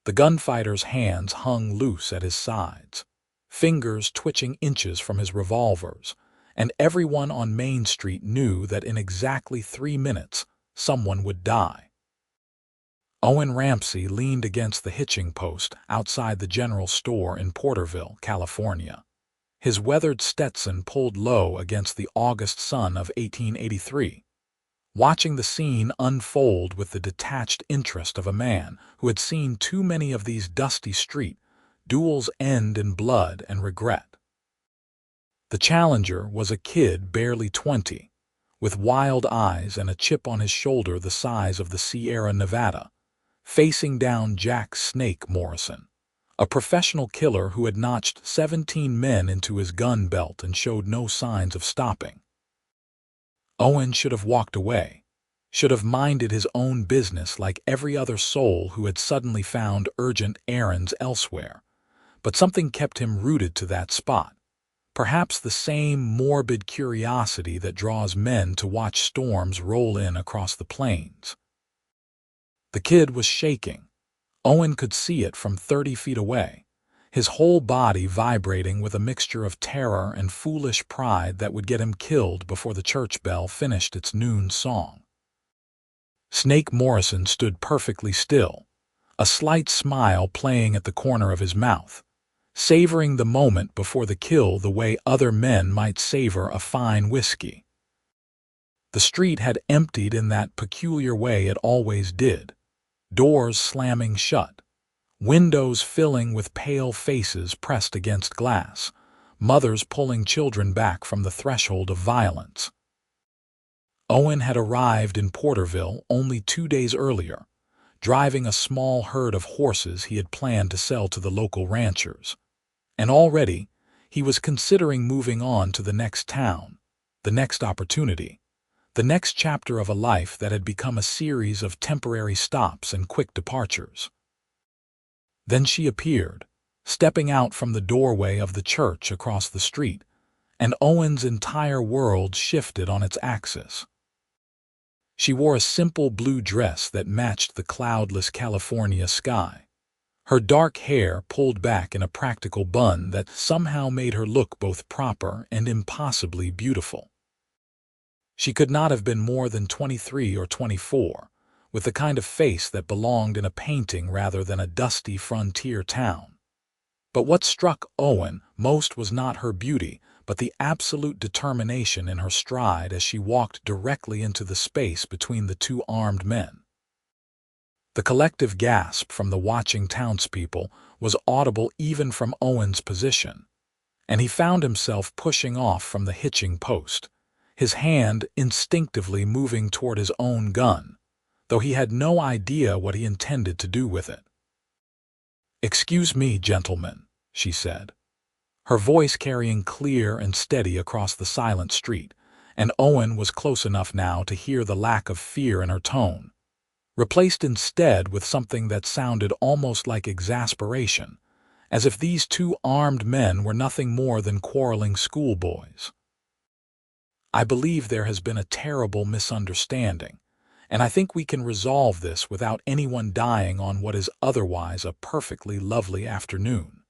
The gunfighter's hands hung loose at his sides, fingers twitching inches from his revolvers, and everyone on Main Street knew that in exactly 3 minutes, someone would die. Owen Ramsey leaned against the hitching post outside the general store in Porterville, California, his weathered Stetson pulled low against the August sun of 1883, watching the scene unfold with the detached interest of a man who had seen too many of these dusty street duels end in blood and regret. The challenger was a kid barely 20, with wild eyes and a chip on his shoulder the size of the Sierra Nevada, facing down Jack "Snake" Morrison, a professional killer who had notched 17 men into his gun belt and showed no signs of stopping. Owen should have walked away, should have minded his own business like every other soul who had suddenly found urgent errands elsewhere, but something kept him rooted to that spot, perhaps the same morbid curiosity that draws men to watch storms roll in across the plains. The kid was shaking. Owen could see it from 30 feet away, his whole body vibrating with a mixture of terror and foolish pride that would get him killed before the church bell finished its noon song. Snake Morrison stood perfectly still, a slight smile playing at the corner of his mouth, savoring the moment before the kill the way other men might savor a fine whiskey. The street had emptied in that peculiar way it always did, doors slamming shut, windows filling with pale faces pressed against glass, mothers pulling children back from the threshold of violence. Owen had arrived in Porterville only 2 days earlier, driving a small herd of horses he had planned to sell to the local ranchers, and already he was considering moving on to the next town, the next opportunity, the next chapter of a life that had become a series of temporary stops and quick departures. Then she appeared, stepping out from the doorway of the church across the street, and Owen's entire world shifted on its axis. She wore a simple blue dress that matched the cloudless California sky, her dark hair pulled back in a practical bun that somehow made her look both proper and impossibly beautiful. She could not have been more than 23 or 24, with the kind of face that belonged in a painting rather than a dusty frontier town. But what struck Owen most was not her beauty, but the absolute determination in her stride as she walked directly into the space between the two armed men. The collective gasp from the watching townspeople was audible even from Owen's position, and he found himself pushing off from the hitching post, his hand instinctively moving toward his own gun, though he had no idea what he intended to do with it. "Excuse me, gentlemen," she said, her voice carrying clear and steady across the silent street, and Owen was close enough now to hear the lack of fear in her tone, replaced instead with something that sounded almost like exasperation, as if these two armed men were nothing more than quarreling schoolboys. "I believe there has been a terrible misunderstanding, and I think we can resolve this without anyone dying on what is otherwise a perfectly lovely afternoon."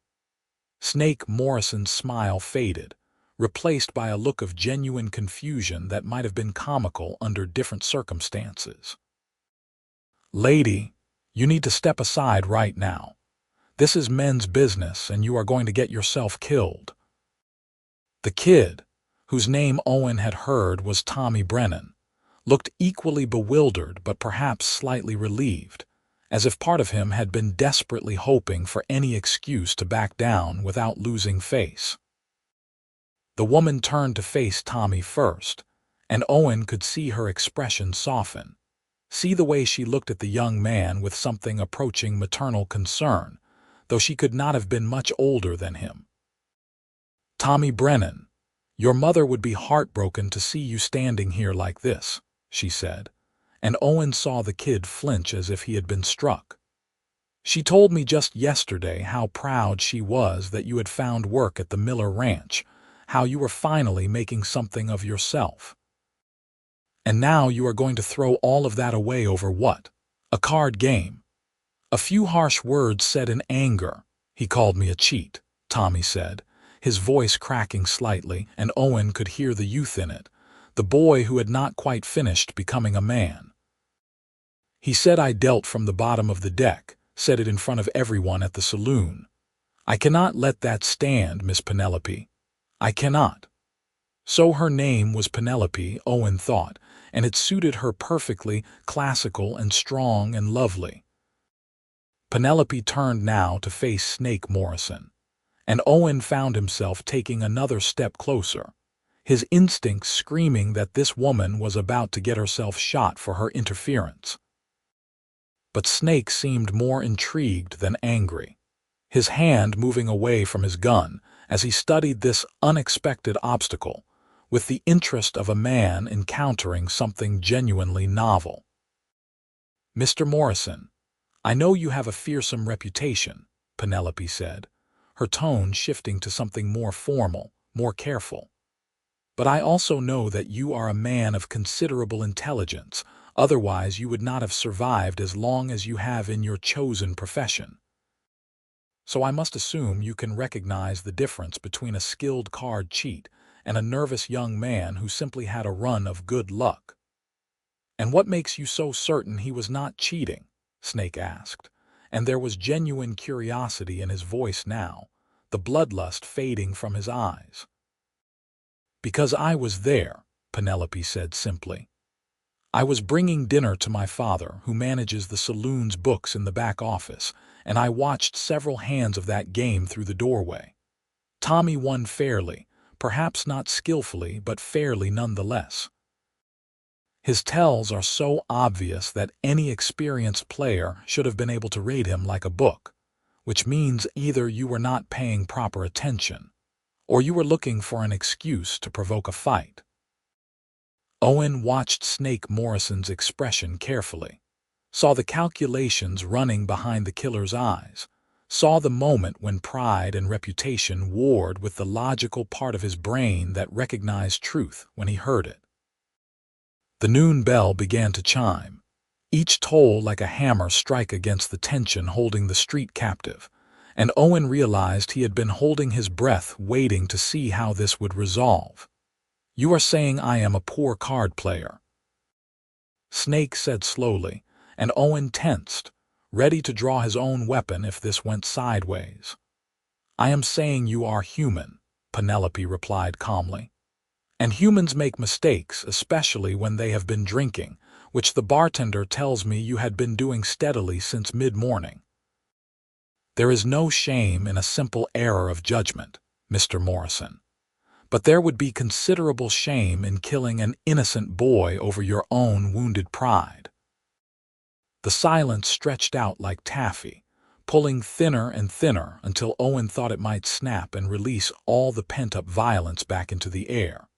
Snake Morrison's smile faded, replaced by a look of genuine confusion that might have been comical under different circumstances. "Lady, you need to step aside right now. This is men's business, and you are going to get yourself killed." The kid, whose name Owen had heard was Tommy Brennan, looked equally bewildered but perhaps slightly relieved, as if part of him had been desperately hoping for any excuse to back down without losing face. The woman turned to face Tommy first, and Owen could see her expression soften, see the way she looked at the young man with something approaching maternal concern, though she could not have been much older than him. "Tommy Brennan, your mother would be heartbroken to see you standing here like this," she said, and Owen saw the kid flinch as if he had been struck. "She told me just yesterday how proud she was that you had found work at the Miller Ranch, how you were finally making something of yourself. And now you are going to throw all of that away over what? A card game. A few harsh words said in anger. He called me a cheat, Tommy said, his voice cracking slightly, and Owen could hear the youth in it, the boy who had not quite finished becoming a man. He said I dealt from the bottom of the deck, said it in front of everyone at the saloon. I cannot let that stand, Miss Penelope. I cannot. So her name was Penelope, Owen thought, and it suited her perfectly, classical and strong and lovely. Penelope turned now to face Snake Morrison, and Owen found himself taking another step closer, his instincts screaming that this woman was about to get herself shot for her interference. But Snake seemed more intrigued than angry, his hand moving away from his gun as he studied this unexpected obstacle, with the interest of a man encountering something genuinely novel. Mr. Morrison, I know you have a fearsome reputation, Penelope said, her tone shifting to something more formal, more careful. But I also know that you are a man of considerable intelligence, otherwise you would not have survived as long as you have in your chosen profession. So I must assume you can recognize the difference between a skilled card cheat and a nervous young man who simply had a run of good luck. And what makes you so certain he was not cheating? Snake asked, and there was genuine curiosity in his voice now, the bloodlust fading from his eyes. Because I was there, Penelope said simply. I was bringing dinner to my father, who manages the saloon's books in the back office, and I watched several hands of that game through the doorway. Tommy won fairly, perhaps not skillfully, but fairly nonetheless. His tells are so obvious that any experienced player should have been able to read him like a book, which means either you were not paying proper attention, or you were looking for an excuse to provoke a fight. Owen watched Snake Morrison's expression carefully, saw the calculations running behind the killer's eyes, saw the moment when pride and reputation warred with the logical part of his brain that recognized truth when he heard it. The noon bell began to chime, each toll like a hammer strike against the tension holding the street captive, and Owen realized he had been holding his breath waiting to see how this would resolve. You are saying I am a poor card player, Snake said slowly, and Owen tensed, ready to draw his own weapon if this went sideways. I am saying you are human, Penelope replied calmly. And humans make mistakes, especially when they have been drinking, which the bartender tells me you had been doing steadily since mid-morning. There is no shame in a simple error of judgment, Mr. Morrison. But there would be considerable shame in killing an innocent boy over your own wounded pride. The silence stretched out like taffy, pulling thinner and thinner until Owen thought it might snap and release all the pent-up violence back into the air.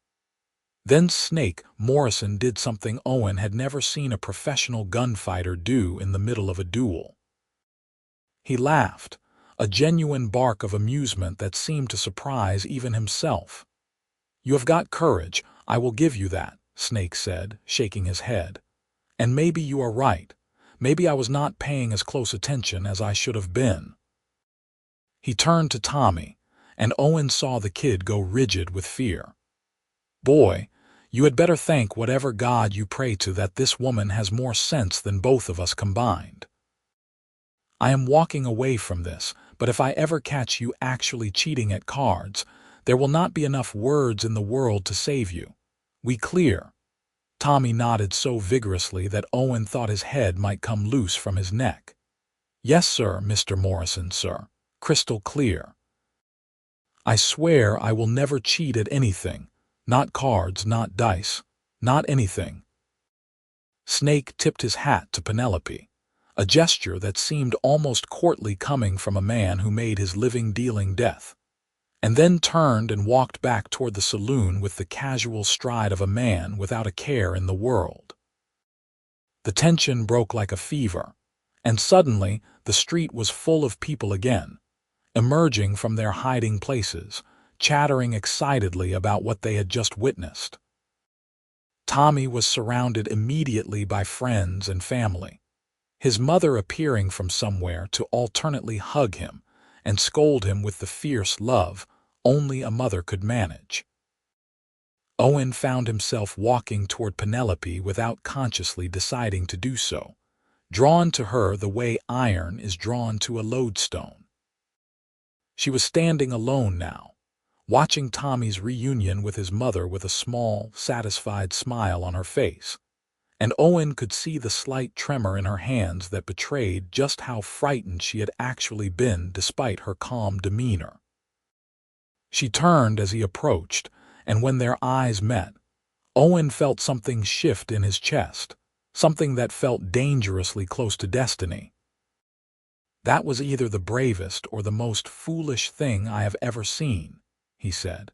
Then Snake Morrison did something Owen had never seen a professional gunfighter do in the middle of a duel. He laughed, a genuine bark of amusement that seemed to surprise even himself. You have got courage, I will give you that, Snake said, shaking his head. And maybe you are right. Maybe I was not paying as close attention as I should have been. He turned to Tommy, and Owen saw the kid go rigid with fear. Boy, you had better thank whatever God you pray to that this woman has more sense than both of us combined. I am walking away from this, but if I ever catch you actually cheating at cards, there will not be enough words in the world to save you. We clear? Tommy nodded so vigorously that Owen thought his head might come loose from his neck. Yes, sir, Mr. Morrison, sir. Crystal clear. I swear I will never cheat at anything. Not cards, not dice, not anything. Snake tipped his hat to Penelope, a gesture that seemed almost courtly coming from a man who made his living dealing death, and then turned and walked back toward the saloon with the casual stride of a man without a care in the world. The tension broke like a fever, and suddenly the street was full of people again, emerging from their hiding places, chattering excitedly about what they had just witnessed. Tommy was surrounded immediately by friends and family. his mother appearing from somewhere to alternately hug him and scold him with the fierce love only a mother could manage. Owen found himself walking toward Penelope without consciously deciding to do so, drawn to her the way iron is drawn to a lodestone. She was standing alone now, watching Tommy's reunion with his mother with a small, satisfied smile on her face, and Owen could see the slight tremor in her hands that betrayed just how frightened she had actually been despite her calm demeanor. She turned as he approached, and when their eyes met, Owen felt something shift in his chest, something that felt dangerously close to destiny. "That was either the bravest or the most foolish thing I have ever seen," he said,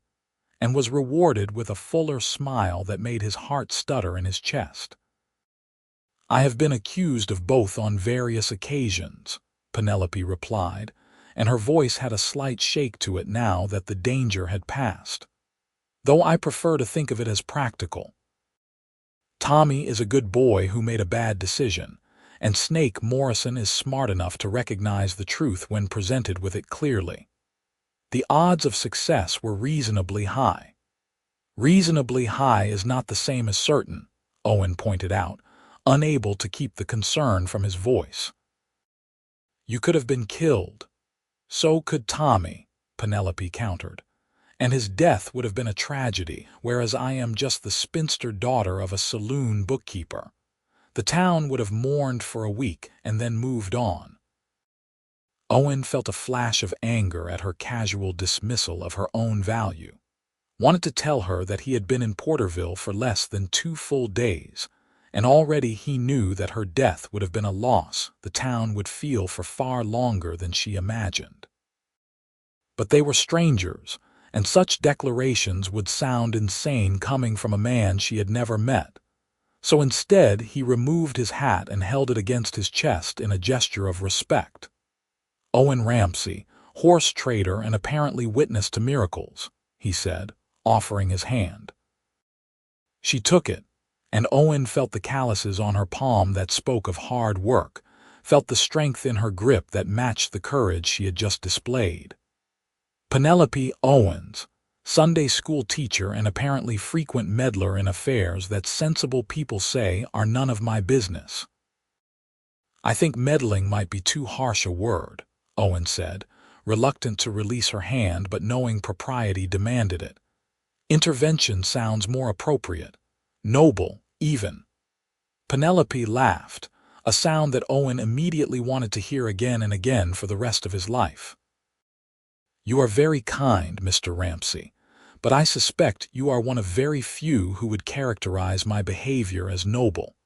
and was rewarded with a fuller smile that made his heart stutter in his chest. "I have been accused of both on various occasions," Penelope replied, and her voice had a slight shake to it now that the danger had passed. "Though I prefer to think of it as practical. Tommy is a good boy who made a bad decision, and Snake Morrison is smart enough to recognize the truth when presented with it clearly. The odds of success were reasonably high." "Reasonably high is not the same as certain," Owen pointed out, unable to keep the concern from his voice. "You could have been killed." "So could Tommy," Penelope countered, "and his death would have been a tragedy, whereas I am just the spinster daughter of a saloon bookkeeper. The town would have mourned for a week and then moved on." Owen felt a flash of anger at her casual dismissal of her own value. Wanted to tell her that he had been in Porterville for less than 2 full days, and already he knew that her death would have been a loss the town would feel for far longer than she imagined. But they were strangers, and such declarations would sound insane coming from a man she had never met. So instead, he removed his hat and held it against his chest in a gesture of respect. "Owen Ramsey, horse trader and apparently witness to miracles," he said, offering his hand. She took it, and Owen felt the calluses on her palm that spoke of hard work, felt the strength in her grip that matched the courage she had just displayed. "Penelope Owens, Sunday school teacher and apparently frequent meddler in affairs that sensible people say are none of my business." "I think meddling might be too harsh a word," Owen said, reluctant to release her hand but knowing propriety demanded it. "Intervention sounds more appropriate. Noble, even." Penelope laughed, a sound that Owen immediately wanted to hear again and again for the rest of his life. "You are very kind, Mr. Ramsey, but I suspect you are one of very few who would characterize my behavior as noble.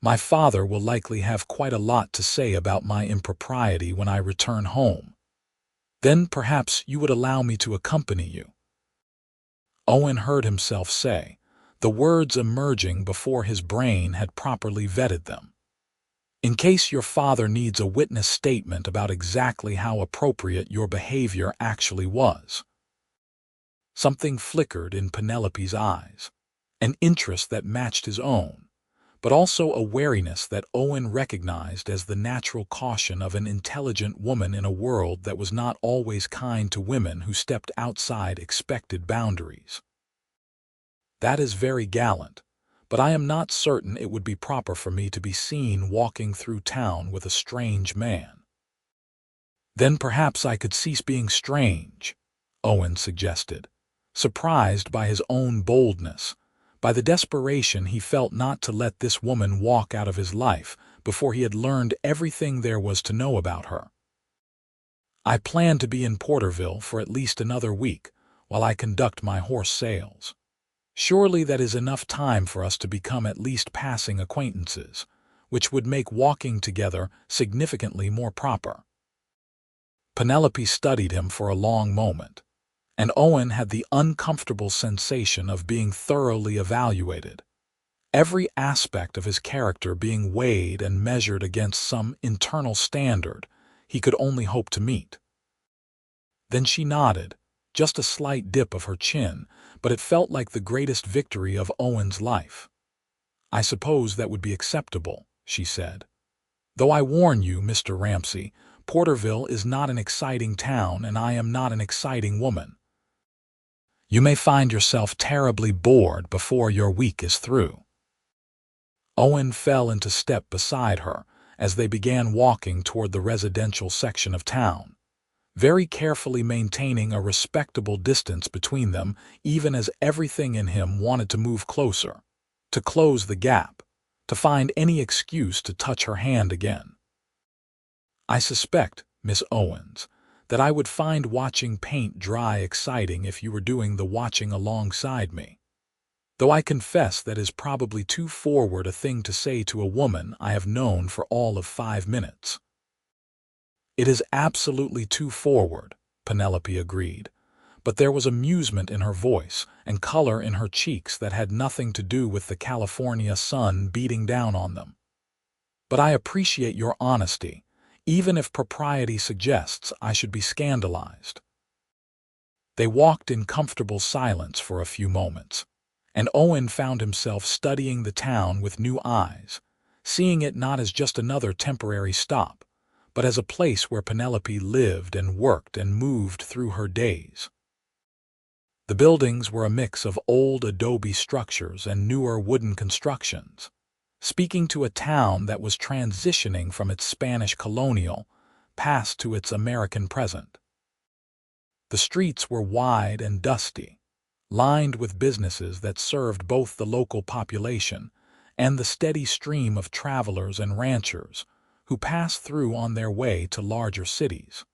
My father will likely have quite a lot to say about my impropriety when I return home. Then perhaps you would allow me to accompany you." Owen heard himself say, the words emerging before his brain had properly vetted them. "In case your father needs a witness statement about exactly how appropriate your behavior actually was." Something flickered in Penelope's eyes, an interest that matched his own, but also a wariness that Owen recognized as the natural caution of an intelligent woman in a world that was not always kind to women who stepped outside expected boundaries. "That is very gallant, but I am not certain it would be proper for me to be seen walking through town with a strange man." "Then perhaps I could cease being strange," Owen suggested, surprised by his own boldness, by the desperation he felt not to let this woman walk out of his life before he had learned everything there was to know about her. "I plan to be in Porterville for at least another week while I conduct my horse sales. Surely that is enough time for us to become at least passing acquaintances, which would make walking together significantly more proper." Penelope studied him for a long moment, and Owen had the uncomfortable sensation of being thoroughly evaluated, every aspect of his character being weighed and measured against some internal standard he could only hope to meet. Then she nodded, just a slight dip of her chin, but it felt like the greatest victory of Owen's life. "I suppose that would be acceptable," she said. Though I warn you, Mr. Ramsey, Porterville is not an exciting town and I am not an exciting woman. You may find yourself terribly bored before your week is through." Owen fell into step beside her as they began walking toward the residential section of town, very carefully maintaining a respectable distance between them, even as everything in him wanted to move closer, to close the gap, to find any excuse to touch her hand again. "I suspect, Miss Owens, that I would find watching paint dry exciting if you were doing the watching alongside me. Though I confess that is probably too forward a thing to say to a woman I have known for all of 5 minutes." "It is absolutely too forward," Penelope agreed, but there was amusement in her voice and color in her cheeks that had nothing to do with the California sun beating down on them. "But I appreciate your honesty, even if propriety suggests I should be scandalized." They walked in comfortable silence for a few moments, and Owen found himself studying the town with new eyes, seeing it not as just another temporary stop, but as a place where Penelope lived and worked and moved through her days. The buildings were a mix of old adobe structures and newer wooden constructions, speaking to a town that was transitioning from its Spanish colonial past to its American present. The streets were wide and dusty, lined with businesses that served both the local population and the steady stream of travelers and ranchers who passed through on their way to larger cities.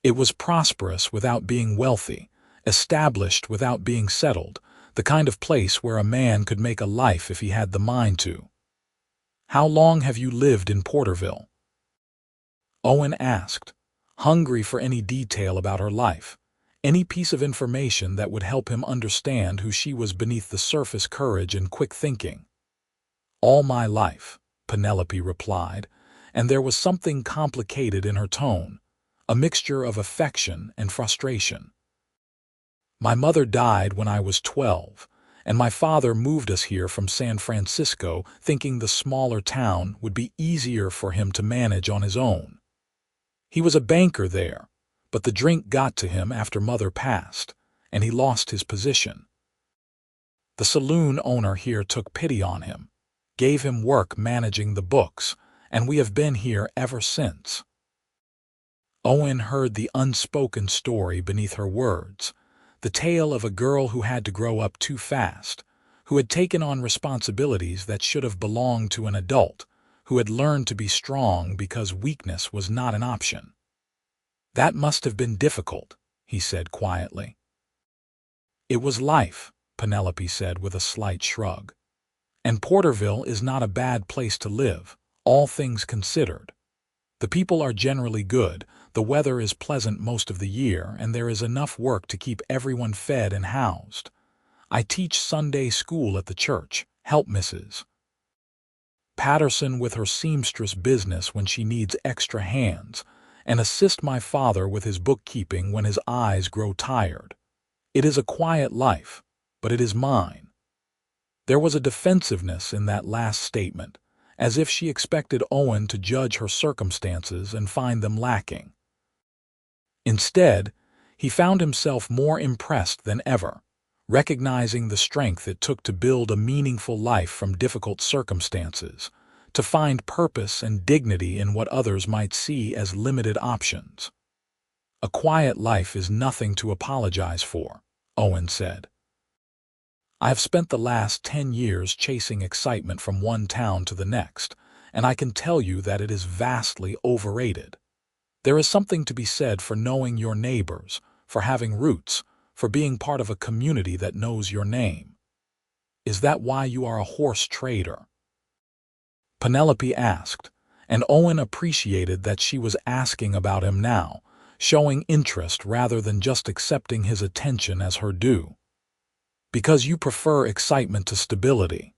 It was prosperous without being wealthy, established without being settled, the kind of place where a man could make a life if he had the mind to. "How long have you lived in Porterville?" Owen asked, hungry for any detail about her life, any piece of information that would help him understand who she was beneath the surface courage and quick thinking. "All my life," Penelope replied, and there was something complicated in her tone, a mixture of affection and frustration. "My mother died when I was 12, and my father moved us here from San Francisco thinking the smaller town would be easier for him to manage on his own. He was a banker there, but the drink got to him after Mother passed, and he lost his position. The saloon owner here took pity on him, gave him work managing the books, and we have been here ever since." Owen heard the unspoken story beneath her words, the tale of a girl who had to grow up too fast, who had taken on responsibilities that should have belonged to an adult, who had learned to be strong because weakness was not an option. "That must have been difficult," he said quietly. "It was life," Penelope said with a slight shrug. "And Porterville is not a bad place to live, all things considered. The people are generally good, the weather is pleasant most of the year, and there is enough work to keep everyone fed and housed. I teach Sunday school at the church, help Mrs. Patterson with her seamstress business when she needs extra hands, and assist my father with his bookkeeping when his eyes grow tired. It is a quiet life, but it is mine." There was a defensiveness in that last statement, as if she expected Owen to judge her circumstances and find them lacking. Instead, he found himself more impressed than ever, recognizing the strength it took to build a meaningful life from difficult circumstances, to find purpose and dignity in what others might see as limited options. "A quiet life is nothing to apologize for," Owen said. "I have spent the last 10 years chasing excitement from one town to the next, and I can tell you that it is vastly overrated. There is something to be said for knowing your neighbors, for having roots, for being part of a community that knows your name." "Is that why you are a horse trader?" Penelope asked, and Owen appreciated that she was asking about him now, showing interest rather than just accepting his attention as her due. "Because you prefer excitement to stability."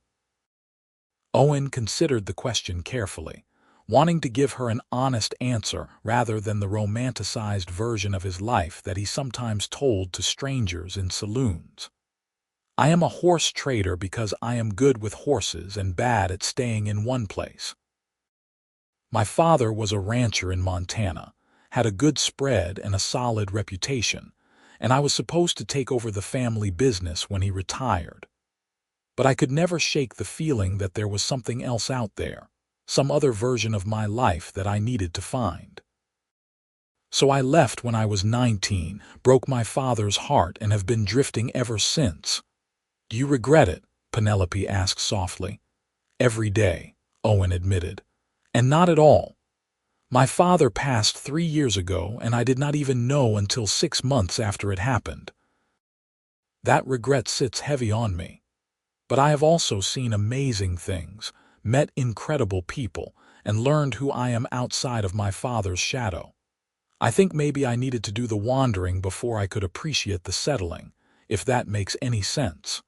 Owen considered the question carefully, wanting to give her an honest answer rather than the romanticized version of his life that he sometimes told to strangers in saloons. "I am a horse trader because I am good with horses and bad at staying in one place." My father was a rancher in Montana, had a good spread and a solid reputation, and I was supposed to take over the family business when he retired. But I could never shake the feeling that there was something else out there, some other version of my life that I needed to find. So I left when I was 19, broke my father's heart, and have been drifting ever since. Do you regret it? Penelope asked softly. Every day, Owen admitted. And not at all. My father passed 3 years ago, and I did not even know until 6 months after it happened. That regret sits heavy on me. But I have also seen amazing things, met incredible people, and learned who I am outside of my father's shadow. I think maybe I needed to do the wandering before I could appreciate the settling, if that makes any sense.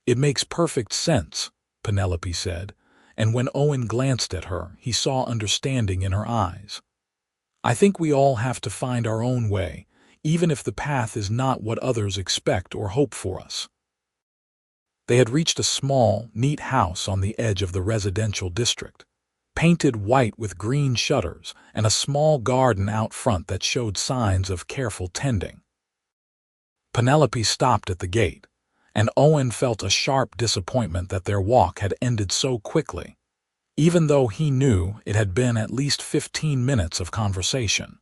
It makes perfect sense, Penelope said, and when Owen glanced at her, he saw understanding in her eyes. I think we all have to find our own way, even if the path is not what others expect or hope for us. They had reached a small, neat house on the edge of the residential district, painted white with green shutters and a small garden out front that showed signs of careful tending. Penelope stopped at the gate, and Owen felt a sharp disappointment that their walk had ended so quickly, even though he knew it had been at least 15 minutes of conversation.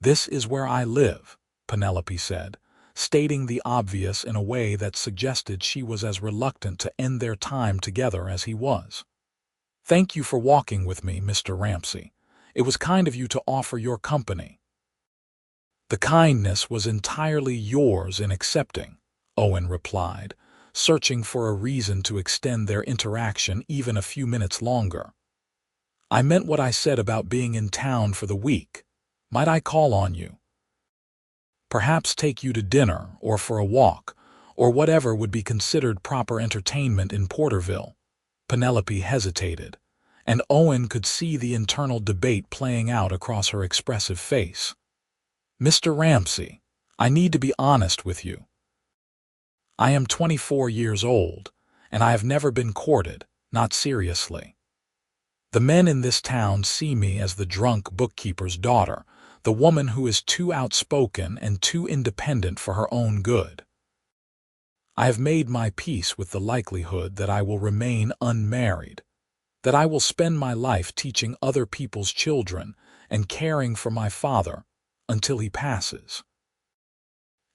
"This is where I live," Penelope said, stating the obvious in a way that suggested she was as reluctant to end their time together as he was. "Thank you for walking with me, Mr. Ramsey. It was kind of you to offer your company." "The kindness was entirely yours in accepting," Owen replied, searching for a reason to extend their interaction even a few minutes longer. "I meant what I said about being in town for the week. Might I call on you? Perhaps take you to dinner or for a walk, or whatever would be considered proper entertainment in Porterville." Penelope hesitated, and Owen could see the internal debate playing out across her expressive face. "Mr. Ramsey, I need to be honest with you. I am 24 years old, and I have never been courted, not seriously. The men in this town see me as the drunk bookkeeper's daughter, the woman who is too outspoken and too independent for her own good. I have made my peace with the likelihood that I will remain unmarried, that I will spend my life teaching other people's children and caring for my father until he passes.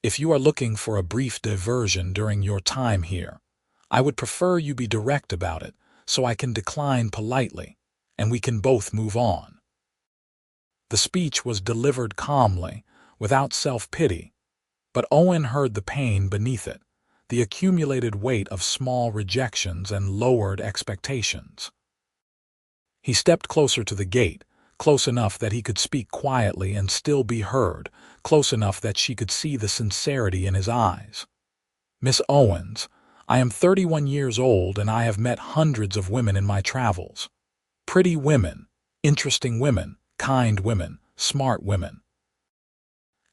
If you are looking for a brief diversion during your time here, I would prefer you be direct about it so I can decline politely, and we can both move on." The speech was delivered calmly, without self-pity, but Owen heard the pain beneath it, the accumulated weight of small rejections and lowered expectations. He stepped closer to the gate, close enough that he could speak quietly and still be heard, close enough that she could see the sincerity in his eyes. "Miss Owens, I am 31 years old and I have met hundreds of women in my travels. Pretty women, interesting women, kind women, smart women.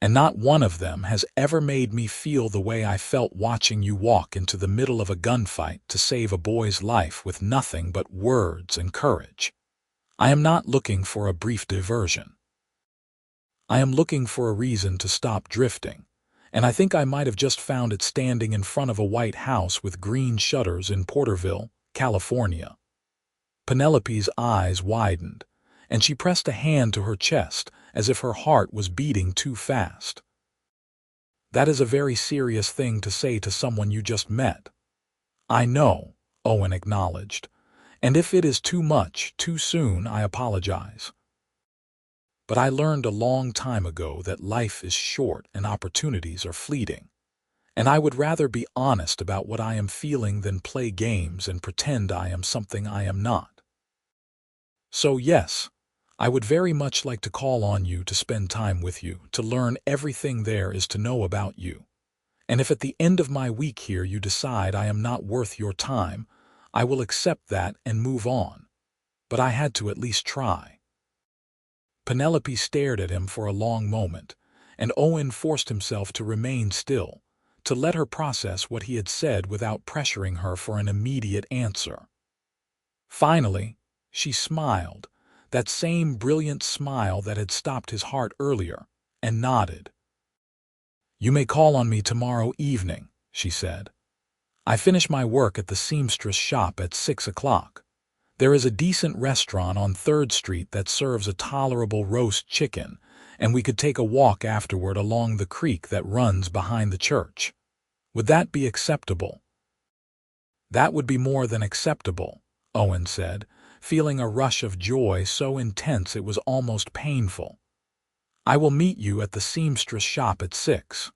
And not one of them has ever made me feel the way I felt watching you walk into the middle of a gunfight to save a boy's life with nothing but words and courage. I am not looking for a brief diversion. I am looking for a reason to stop drifting, and I think I might have just found it standing in front of a white house with green shutters in Porterville, California." Penelope's eyes widened, and she pressed a hand to her chest as if her heart was beating too fast. "That is a very serious thing to say to someone you just met." "I know," Owen acknowledged, "and if it is too much, too soon, I apologize. But I learned a long time ago that life is short and opportunities are fleeting, and I would rather be honest about what I am feeling than play games and pretend I am something I am not. So yes, I would very much like to call on you to spend time with you, to learn everything there is to know about you. And if at the end of my week here you decide I am not worth your time, I will accept that and move on. But I had to at least try." Penelope stared at him for a long moment, and Owen forced himself to remain still, to let her process what he had said without pressuring her for an immediate answer. Finally, She smiled, that same brilliant smile that had stopped his heart earlier, and nodded. "You may call on me tomorrow evening," she said. "I finish my work at the seamstress shop at 6 o'clock. There is a decent restaurant on 3rd Street that serves a tolerable roast chicken, and we could take a walk afterward along the creek that runs behind the church. Would that be acceptable?" "That would be more than acceptable," Owen said, feeling a rush of joy so intense it was almost painful. "I will meet you at the seamstress shop at 6.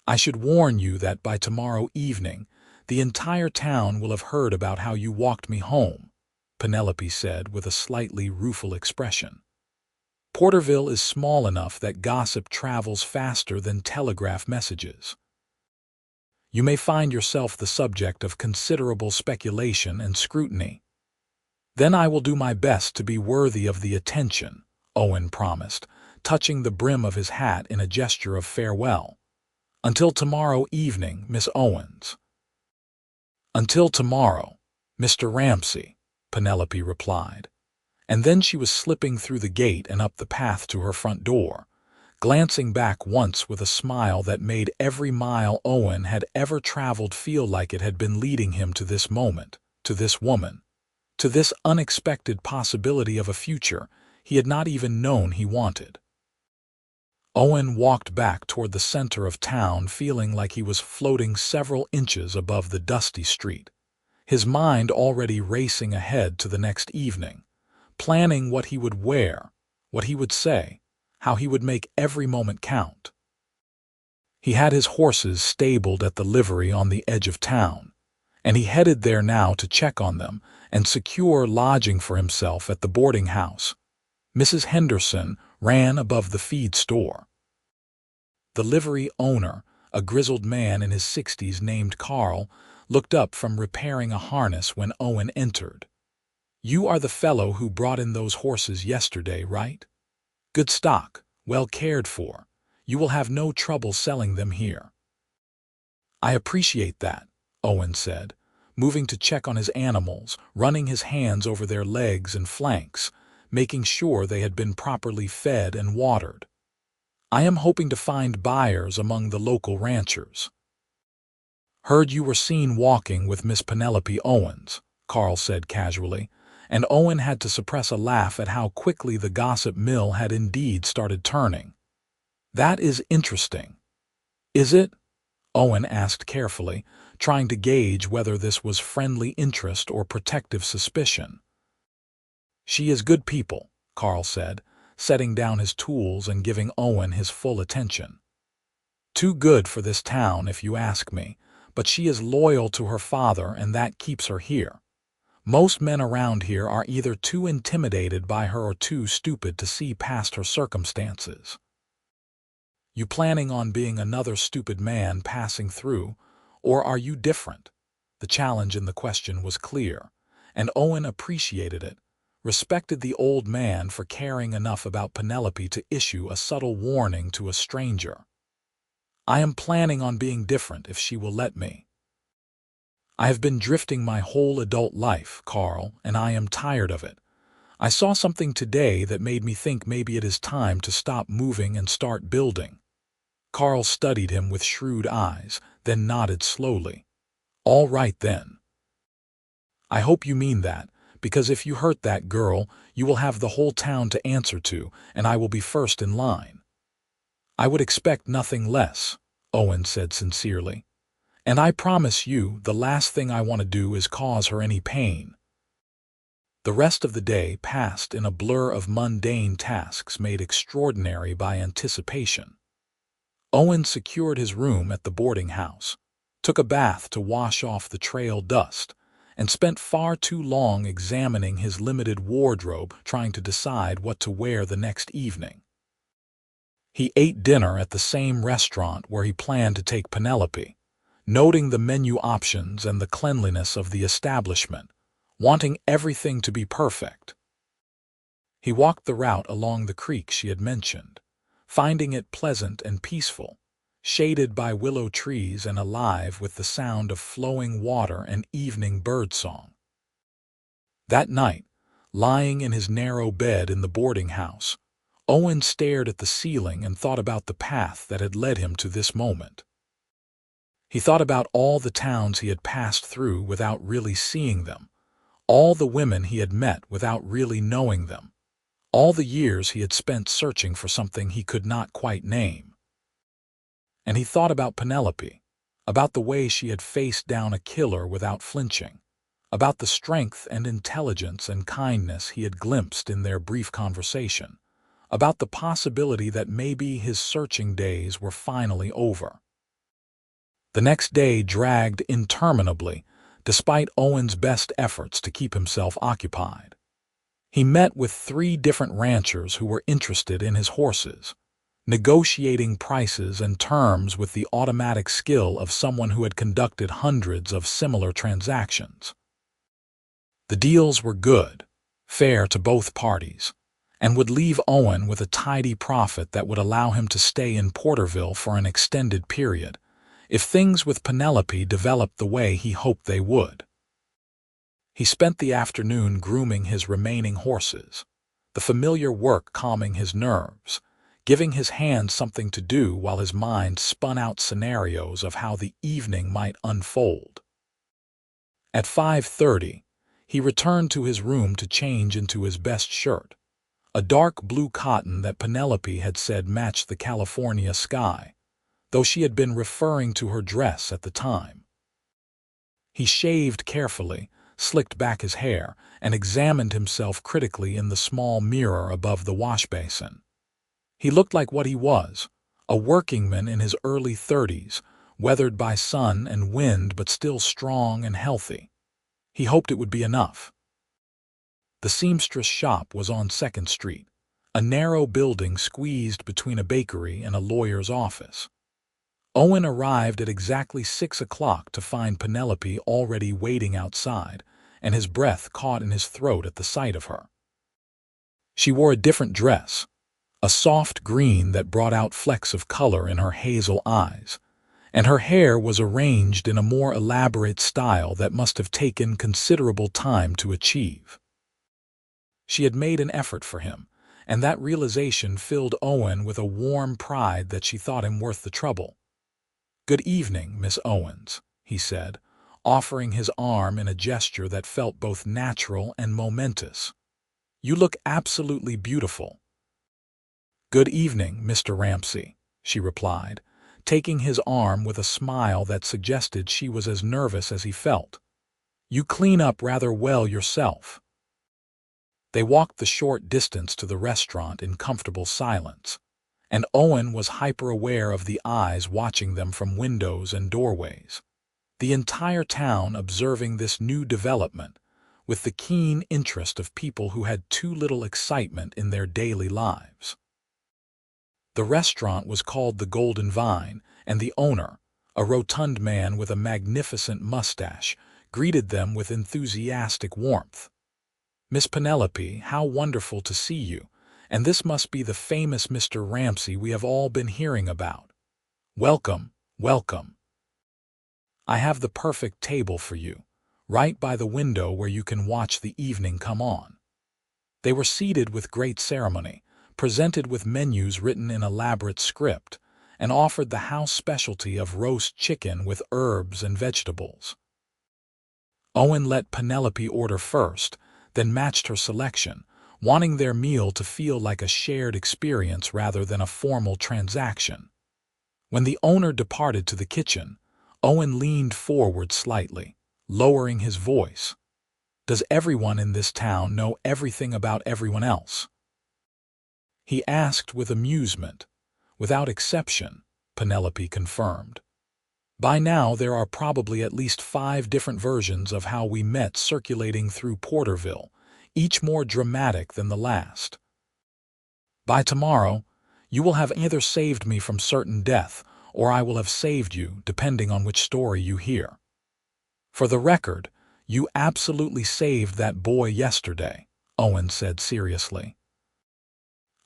I should warn you that by tomorrow evening, the entire town will have heard about how you walked me home," Penelope said with a slightly rueful expression. "Porterville is small enough that gossip travels faster than telegraph messages. You may find yourself the subject of considerable speculation and scrutiny." "Then I will do my best to be worthy of the attention," Owen promised, touching the brim of his hat in a gesture of farewell. "Until tomorrow evening, Miss Owens." "Until tomorrow, Mr. Ramsey," Penelope replied. And then she was slipping through the gate and up the path to her front door, glancing back once with a smile that made every mile Owen had ever traveled feel like it had been leading him to this moment, to this woman, to this unexpected possibility of a future he had not even known he wanted. Owen walked back toward the center of town feeling like he was floating several inches above the dusty street, his mind already racing ahead to the next evening, planning what he would wear, what he would say, how he would make every moment count. He had his horses stabled at the livery on the edge of town, and he headed there now to check on them and secure lodging for himself at the boarding house Mrs. Henderson ran above the feed store. The livery owner, a grizzled man in his 60s named Carl, looked up from repairing a harness when Owen entered. "You are the fellow who brought in those horses yesterday, right? Good stock, well cared for. You will have no trouble selling them here." "I appreciate that," Owen said, moving to check on his animals, running his hands over their legs and flanks, making sure they had been properly fed and watered. "I am hoping to find buyers among the local ranchers." "Heard you were seen walking with Miss Penelope Owens," Carl said casually, and Owen had to suppress a laugh at how quickly the gossip mill had indeed started turning. "That is interesting." "Is it?" Owen asked carefully, trying to gauge whether this was friendly interest or protective suspicion. "She is good people," Carl said, setting down his tools and giving Owen his full attention. "Too good for this town, if you ask me, but she is loyal to her father and that keeps her here. Most men around here are either too intimidated by her or too stupid to see past her circumstances." "You planning on being another stupid man passing through, or are you different?" The challenge in the question was clear, and Owen appreciated it, respected the old man for caring enough about Penelope to issue a subtle warning to a stranger. "I am planning on being different if she will let me. I have been drifting my whole adult life, Carl, and I am tired of it. I saw something today that made me think maybe it is time to stop moving and start building." Carl studied him with shrewd eyes, then nodded slowly. "All right then. I hope you mean that, because if you hurt that girl, you will have the whole town to answer to, and I will be first in line." "I would expect nothing less," Owen said sincerely. "And I promise you the last thing I want to do is cause her any pain." The rest of the day passed in a blur of mundane tasks made extraordinary by anticipation. Owen secured his room at the boarding house, took a bath to wash off the trail dust, and spent far too long examining his limited wardrobe trying to decide what to wear the next evening. He ate dinner at the same restaurant where he planned to take Penelope, noting the menu options and the cleanliness of the establishment, wanting everything to be perfect. He walked the route along the creek she had mentioned, finding it pleasant and peaceful, shaded by willow trees and alive with the sound of flowing water and evening birdsong. That night, lying in his narrow bed in the boarding house, Owen stared at the ceiling and thought about the path that had led him to this moment. He thought about all the towns he had passed through without really seeing them, all the women he had met without really knowing them, all the years he had spent searching for something he could not quite name. And he thought about Penelope, about the way she had faced down a killer without flinching, about the strength and intelligence and kindness he had glimpsed in their brief conversation, about the possibility that maybe his searching days were finally over. The next day dragged interminably, despite Owen's best efforts to keep himself occupied. He met with 3 different ranchers who were interested in his horses, negotiating prices and terms with the automatic skill of someone who had conducted hundreds of similar transactions. The deals were good, fair to both parties, and would leave Owen with a tidy profit that would allow him to stay in Porterville for an extended period, if things with Penelope developed the way he hoped they would. He spent the afternoon grooming his remaining horses, the familiar work calming his nerves, giving his hands something to do while his mind spun out scenarios of how the evening might unfold. At 5:30, he returned to his room to change into his best shirt, a dark blue cotton that Penelope had said matched the California sky, though she had been referring to her dress at the time. He shaved carefully, slicked back his hair, and examined himself critically in the small mirror above the washbasin. He looked like what he was, a workingman in his early 30s, weathered by sun and wind but still strong and healthy. He hoped it would be enough. The seamstress shop was on 2nd Street, a narrow building squeezed between a bakery and a lawyer's office. Owen arrived at exactly 6 o'clock to find Penelope already waiting outside, and his breath caught in his throat at the sight of her. She wore a different dress, a soft green that brought out flecks of color in her hazel eyes, and her hair was arranged in a more elaborate style that must have taken considerable time to achieve. She had made an effort for him, and that realization filled Owen with a warm pride that she thought him worth the trouble. "Good evening, Miss Owens," he said, offering his arm in a gesture that felt both natural and momentous. "You look absolutely beautiful." "Good evening, Mr. Ramsey," she replied, taking his arm with a smile that suggested she was as nervous as he felt. "You clean up rather well yourself." They walked the short distance to the restaurant in comfortable silence, and Owen was hyper-aware of the eyes watching them from windows and doorways, the entire town observing this new development with the keen interest of people who had too little excitement in their daily lives. The restaurant was called the Golden Vine, and the owner, a rotund man with a magnificent mustache, greeted them with enthusiastic warmth. "Miss Penelope, how wonderful to see you, and this must be the famous Mr. Ramsey we have all been hearing about. Welcome, welcome. I have the perfect table for you, right by the window where you can watch the evening come on." They were seated with great ceremony, presented with menus written in elaborate script, and offered the house specialty of roast chicken with herbs and vegetables. Owen let Penelope order first, then matched her selection, wanting their meal to feel like a shared experience rather than a formal transaction. When the owner departed to the kitchen, Owen leaned forward slightly, lowering his voice. "Does everyone in this town know everything about everyone else?" he asked with amusement. "Without exception," Penelope confirmed. "By now there are probably at least 5 different versions of how we met circulating through Porterville, each more dramatic than the last. By tomorrow, you will have either saved me from certain death, or I will have saved you, depending on which story you hear. For the record, you absolutely saved that boy yesterday," Owen said seriously.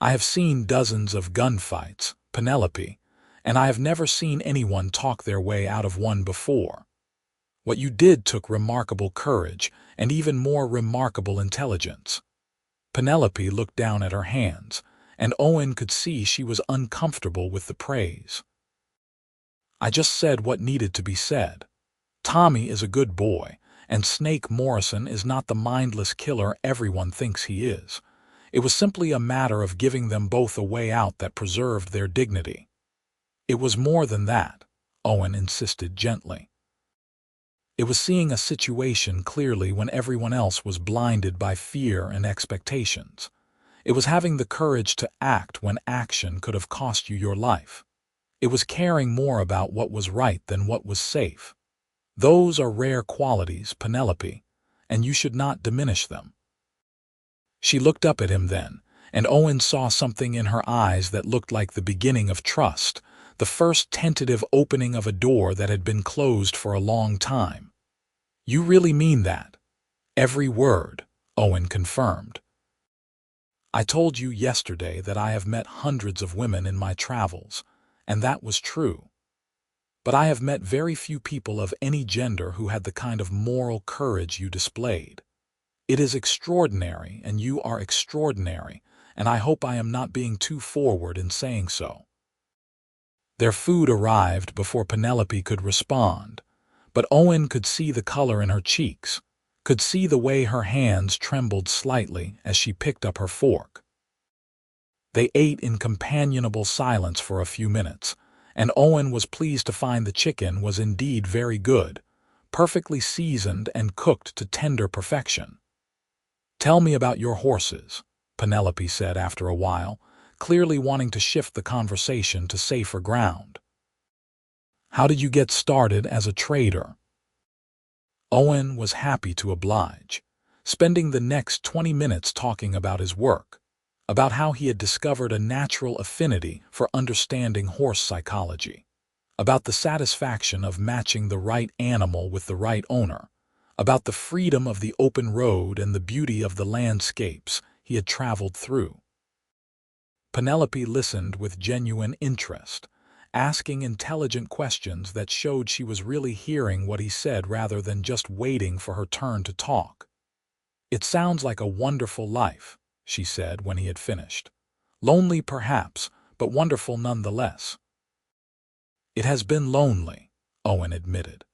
"I have seen dozens of gunfights, Penelope, and I have never seen anyone talk their way out of one before. What you did took remarkable courage and even more remarkable intelligence." Penelope looked down at her hands, and Owen could see she was uncomfortable with the praise. "I just said what needed to be said. Tommy is a good boy, and Snake Morrison is not the mindless killer everyone thinks he is. It was simply a matter of giving them both a way out that preserved their dignity." "It was more than that," Owen insisted gently. "It was seeing a situation clearly when everyone else was blinded by fear and expectations. It was having the courage to act when action could have cost you your life. It was caring more about what was right than what was safe. Those are rare qualities, Penelope, and you should not diminish them." She looked up at him then, and Owen saw something in her eyes that looked like the beginning of trust, the first tentative opening of a door that had been closed for a long time. "You really mean that?" "Every word," Owen confirmed. "I told you yesterday that I have met hundreds of women in my travels, and that was true. But I have met very few people of any gender who had the kind of moral courage you displayed. It is extraordinary, and you are extraordinary, and I hope I am not being too forward in saying so." Their food arrived before Penelope could respond, but Owen could see the color in her cheeks, could see the way her hands trembled slightly as she picked up her fork. They ate in companionable silence for a few minutes, and Owen was pleased to find the chicken was indeed very good, perfectly seasoned and cooked to tender perfection. "Tell me about your horses," Penelope said after a while, clearly wanting to shift the conversation to safer ground. "How did you get started as a trader?" Owen was happy to oblige, spending the next 20 minutes talking about his work, about how he had discovered a natural affinity for understanding horse psychology, about the satisfaction of matching the right animal with the right owner, about the freedom of the open road and the beauty of the landscapes he had traveled through. Penelope listened with genuine interest, asking intelligent questions that showed she was really hearing what he said rather than just waiting for her turn to talk. "It sounds like a wonderful life," she said when he had finished. "Lonely perhaps, but wonderful nonetheless." "It has been lonely," Owen admitted.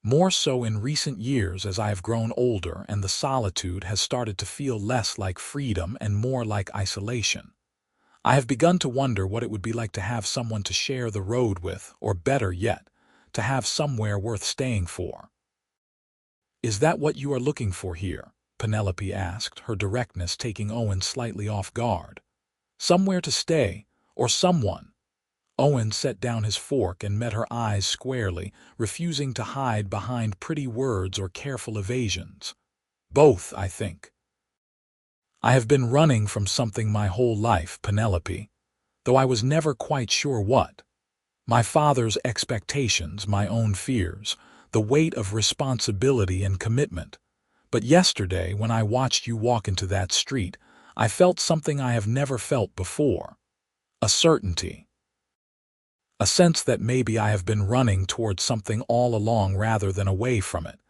"More so in recent years as I have grown older and the solitude has started to feel less like freedom and more like isolation. I have begun to wonder what it would be like to have someone to share the road with, or better yet, to have somewhere worth staying for." "Is that what you are looking for here?" Penelope asked, her directness taking Owen slightly off guard. "Somewhere to stay, or someone?" Owen set down his fork and met her eyes squarely, refusing to hide behind pretty words or careful evasions. "Both, I think. I have been running from something my whole life, Penelope, though I was never quite sure what. My father's expectations, my own fears, the weight of responsibility and commitment. But yesterday, when I watched you walk into that street, I felt something I have never felt before. A certainty. A sense that maybe I have been running towards something all along rather than away from it,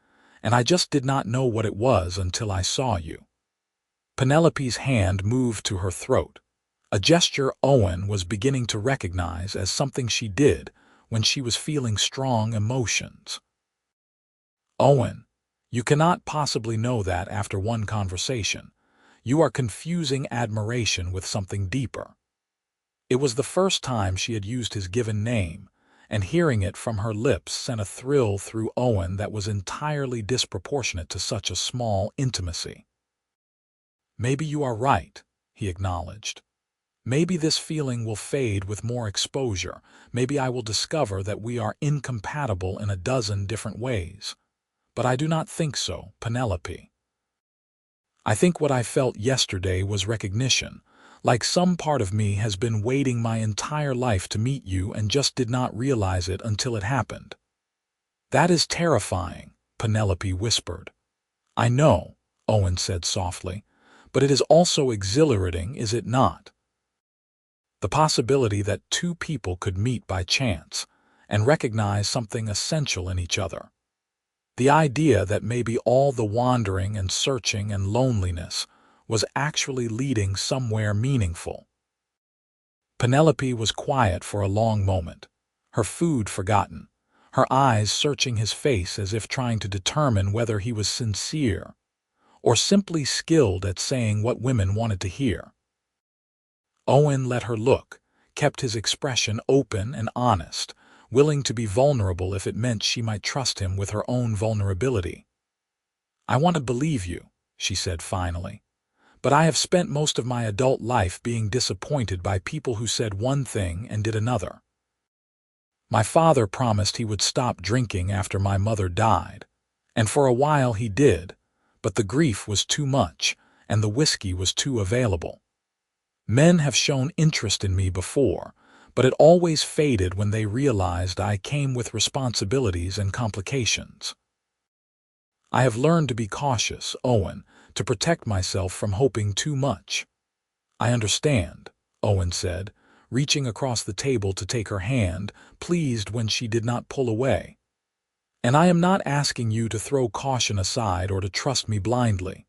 and I just did not know what it was until I saw you." Penelope's hand moved to her throat, a gesture Owen was beginning to recognize as something she did when she was feeling strong emotions. "Owen, you cannot possibly know that after one conversation. You are confusing admiration with something deeper." It was the first time she had used his given name, and hearing it from her lips sent a thrill through Owen that was entirely disproportionate to such a small intimacy. "Maybe you are right," he acknowledged. "Maybe this feeling will fade with more exposure. Maybe I will discover that we are incompatible in a dozen different ways. But I do not think so, Penelope. I think what I felt yesterday was recognition, like some part of me has been waiting my entire life to meet you and just did not realize it until it happened." "That is terrifying," Penelope whispered. "I know," Owen said softly, "but it is also exhilarating, is it not? The possibility that two people could meet by chance and recognize something essential in each other. The idea that maybe all the wandering and searching and loneliness was actually leading somewhere meaningful. Penelope was quiet for a long moment, her food forgotten, her eyes searching his face as if trying to determine whether he was sincere or simply skilled at saying what women wanted to hear. Owen let her look, kept his expression open and honest, willing to be vulnerable if it meant she might trust him with her own vulnerability. "I want to believe you," she said finally, "but I have spent most of my adult life being disappointed by people who said one thing and did another. My father promised he would stop drinking after my mother died, and for a while he did, but the grief was too much and the whiskey was too available. Men have shown interest in me before, but it always faded when they realized I came with responsibilities and complications. I have learned to be cautious, Owen, to protect myself from hoping too much." "I understand," Owen said, reaching across the table to take her hand, pleased when she did not pull away. "And I am not asking you to throw caution aside or to trust me blindly.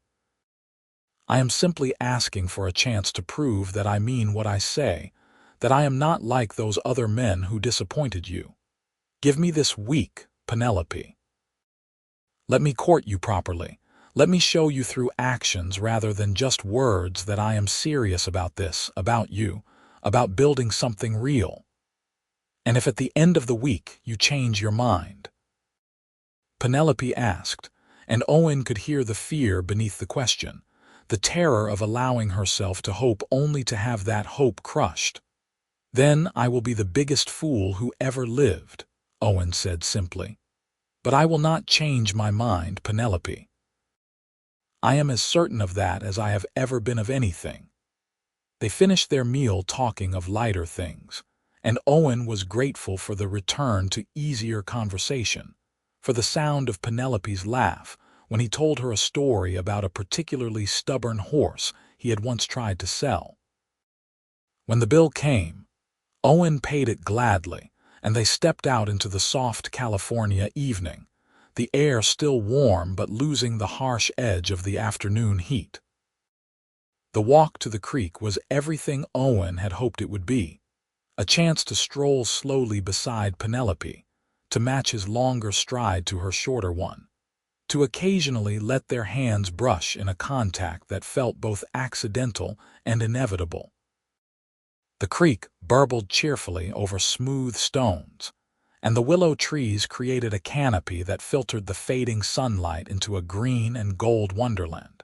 I am simply asking for a chance to prove that I mean what I say, that I am not like those other men who disappointed you. Give me this week, Penelope. Let me court you properly. Let me show you through actions rather than just words that I am serious about this, about you, about building something real. And if at the end of the week you change your mind?" Penelope asked, and Owen could hear the fear beneath the question, the terror of allowing herself to hope only to have that hope crushed. "Then I will be the biggest fool who ever lived," Owen said simply. "But I will not change my mind, Penelope. I am as certain of that as I have ever been of anything." They finished their meal talking of lighter things, and Owen was grateful for the return to easier conversation, for the sound of Penelope's laugh when he told her a story about a particularly stubborn horse he had once tried to sell. When the bill came, Owen paid it gladly, and they stepped out into the soft California evening, the air still warm but losing the harsh edge of the afternoon heat. The walk to the creek was everything Owen had hoped it would be, a chance to stroll slowly beside Penelope, to match his longer stride to her shorter one, to occasionally let their hands brush in a contact that felt both accidental and inevitable. The creek burbled cheerfully over smooth stones, and the willow trees created a canopy that filtered the fading sunlight into a green and gold wonderland.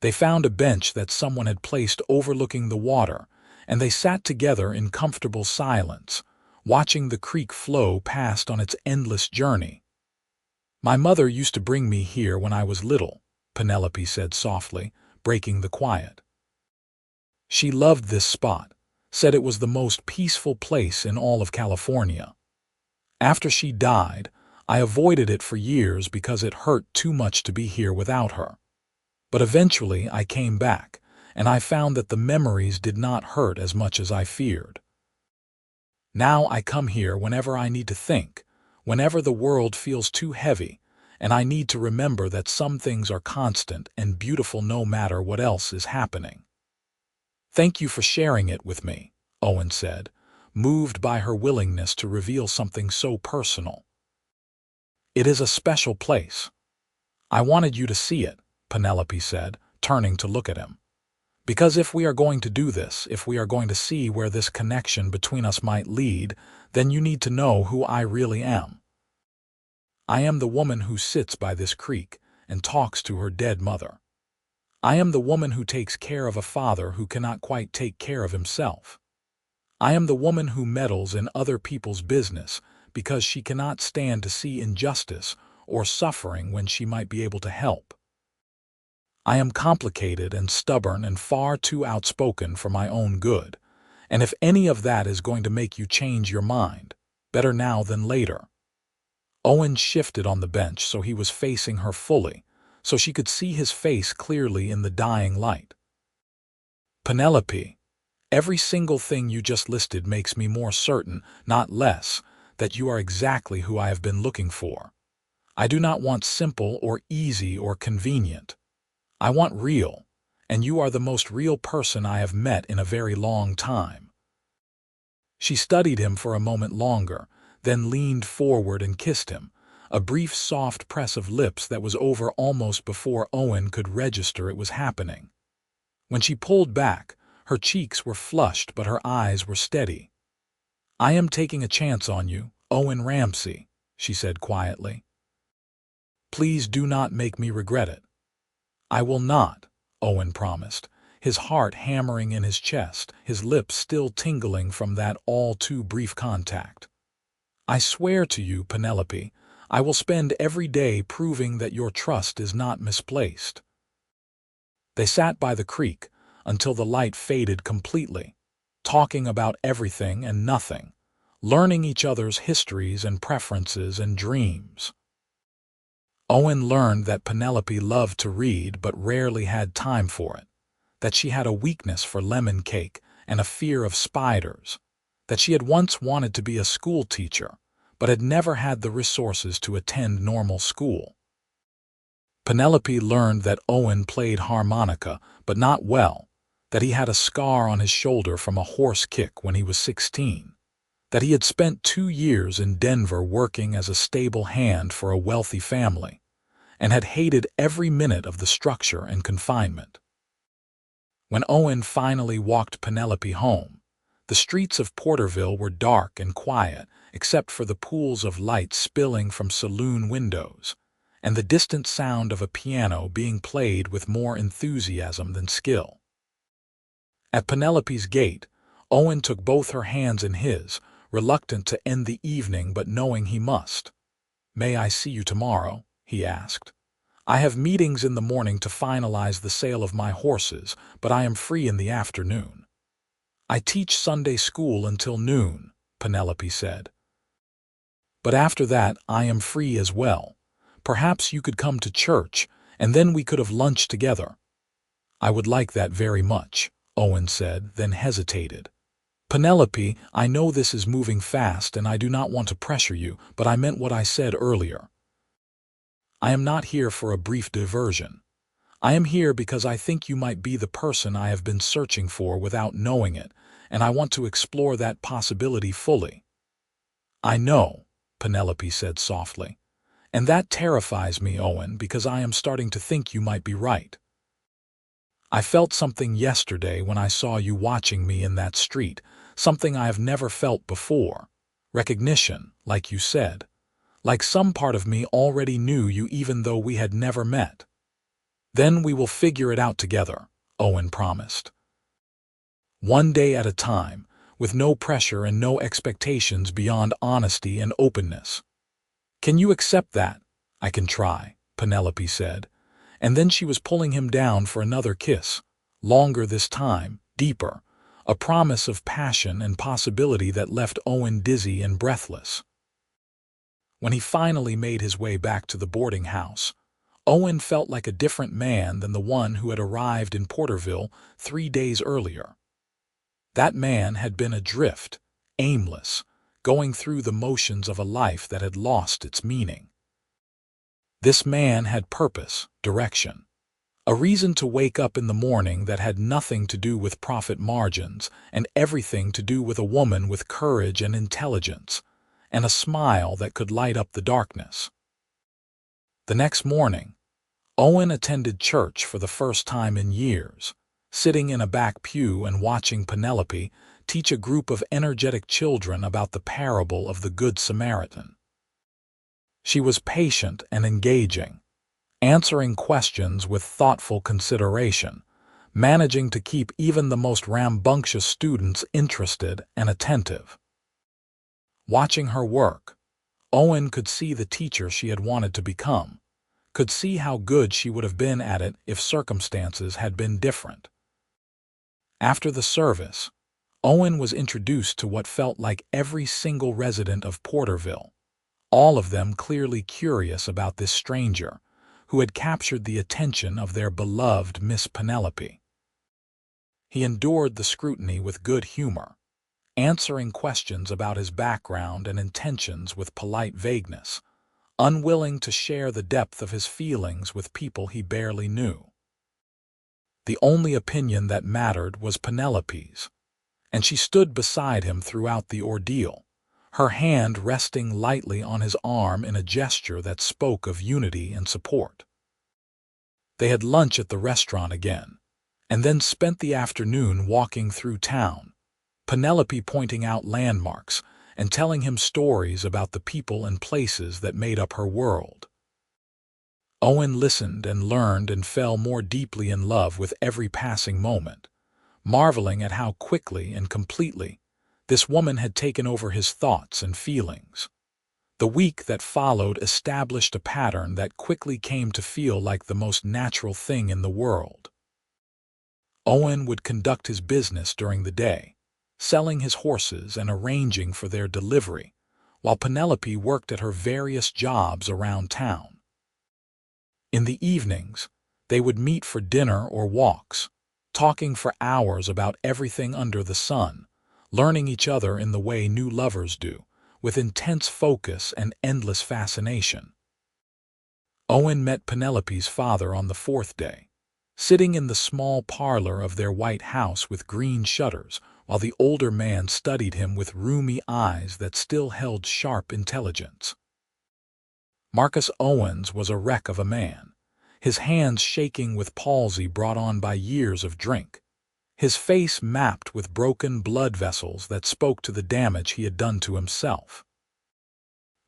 They found a bench that someone had placed overlooking the water, and they sat together in comfortable silence, watching the creek flow past on its endless journey. "My mother used to bring me here when I was little," Penelope said softly, breaking the quiet. "She loved this spot, said it was the most peaceful place in all of California. After she died, I avoided it for years because it hurt too much to be here without her. But eventually I came back, and I found that the memories did not hurt as much as I feared. Now I come here whenever I need to think, whenever the world feels too heavy, and I need to remember that some things are constant and beautiful no matter what else is happening." "Thank you for sharing it with me," Owen said, moved by her willingness to reveal something so personal. "It is a special place." "I wanted you to see it," Penelope said, turning to look at him. "Because if we are going to do this, if we are going to see where this connection between us might lead, then you need to know who I really am. I am the woman who sits by this creek and talks to her dead mother. I am the woman who takes care of a father who cannot quite take care of himself. I am the woman who meddles in other people's business because she cannot stand to see injustice or suffering when she might be able to help. I am complicated and stubborn and far too outspoken for my own good, and if any of that is going to make you change your mind, better now than later." Owen shifted on the bench so he was facing her fully, so she could see his face clearly in the dying light. "Penelope, every single thing you just listed makes me more certain, not less, that you are exactly who I have been looking for. I do not want simple or easy or convenient. I want real, and you are the most real person I have met in a very long time." She studied him for a moment longer, then leaned forward and kissed him, a brief soft press of lips that was over almost before Owen could register it was happening. When she pulled back, her cheeks were flushed but her eyes were steady. "I am taking a chance on you, Owen Ramsey," she said quietly. "Please do not make me regret it." "I will not," Owen promised, his heart hammering in his chest, his lips still tingling from that all-too-brief contact. "I swear to you, Penelope, I will spend every day proving that your trust is not misplaced." They sat by the creek until the light faded completely, talking about everything and nothing, learning each other's histories and preferences and dreams. Owen learned that Penelope loved to read but rarely had time for it, that she had a weakness for lemon cake and a fear of spiders, that she had once wanted to be a school teacher but had never had the resources to attend normal school. Penelope learned that Owen played harmonica, but not well, that he had a scar on his shoulder from a horse kick when he was 16, that he had spent 2 years in Denver working as a stable hand for a wealthy family, and had hated every minute of the structure and confinement. When Owen finally walked Penelope home, the streets of Porterville were dark and quiet except for the pools of light spilling from saloon windows, and the distant sound of a piano being played with more enthusiasm than skill. At Penelope's gate, Owen took both her hands in his, reluctant to end the evening but knowing he must. "May I see you tomorrow?" he asked. "I have meetings in the morning to finalize the sale of my horses, but I am free in the afternoon." "I teach Sunday school until noon," Penelope said. "But after that I am free as well. Perhaps you could come to church, and then we could have lunch together." "I would like that very much," Owen said, then hesitated. "Penelope, I know this is moving fast and I do not want to pressure you, but I meant what I said earlier. I am not here for a brief diversion. I am here because I think you might be the person I have been searching for without knowing it, and I want to explore that possibility fully." "I know," Penelope said softly, "and that terrifies me, Owen, because I am starting to think you might be right. I felt something yesterday when I saw you watching me in that street, something I have never felt before. Recognition, like you said. Like some part of me already knew you even though we had never met." "Then we will figure it out together," Owen promised. "One day at a time, with no pressure and no expectations beyond honesty and openness." "Can you accept that?" "I can try," Penelope said, and then she was pulling him down for another kiss, longer this time, deeper, a promise of passion and possibility that left Owen dizzy and breathless. When he finally made his way back to the boarding house, Owen felt like a different man than the one who had arrived in Porterville 3 days earlier. That man had been adrift, aimless, going through the motions of a life that had lost its meaning. This man had purpose, direction, a reason to wake up in the morning that had nothing to do with profit margins and everything to do with a woman with courage and intelligence, and a smile that could light up the darkness. The next morning, Owen attended church for the first time in years, sitting in a back pew and watching Penelope teach a group of energetic children about the parable of the Good Samaritan. She was patient and engaging, answering questions with thoughtful consideration, managing to keep even the most rambunctious students interested and attentive. Watching her work, Owen could see the teacher she had wanted to become, could see how good she would have been at it if circumstances had been different. After the service, Owen was introduced to what felt like every single resident of Porterville, all of them clearly curious about this stranger, who had captured the attention of their beloved Miss Penelope. He endured the scrutiny with good humor, answering questions about his background and intentions with polite vagueness, unwilling to share the depth of his feelings with people he barely knew. The only opinion that mattered was Penelope's, and she stood beside him throughout the ordeal, her hand resting lightly on his arm in a gesture that spoke of unity and support. They had lunch at the restaurant again, and then spent the afternoon walking through town, Penelope pointing out landmarks and telling him stories about the people and places that made up her world. Owen listened and learned and fell more deeply in love with every passing moment, marveling at how quickly and completely this woman had taken over his thoughts and feelings. The week that followed established a pattern that quickly came to feel like the most natural thing in the world. Owen would conduct his business during the day, selling his horses and arranging for their delivery, while Penelope worked at her various jobs around town. In the evenings, they would meet for dinner or walks, talking for hours about everything under the sun, learning each other in the way new lovers do, with intense focus and endless fascination. Owen met Penelope's father on the fourth day, sitting in the small parlor of their white house with green shutters, while the older man studied him with rheumy eyes that still held sharp intelligence. Marcus Owens was a wreck of a man, his hands shaking with palsy brought on by years of drink, his face mapped with broken blood vessels that spoke to the damage he had done to himself.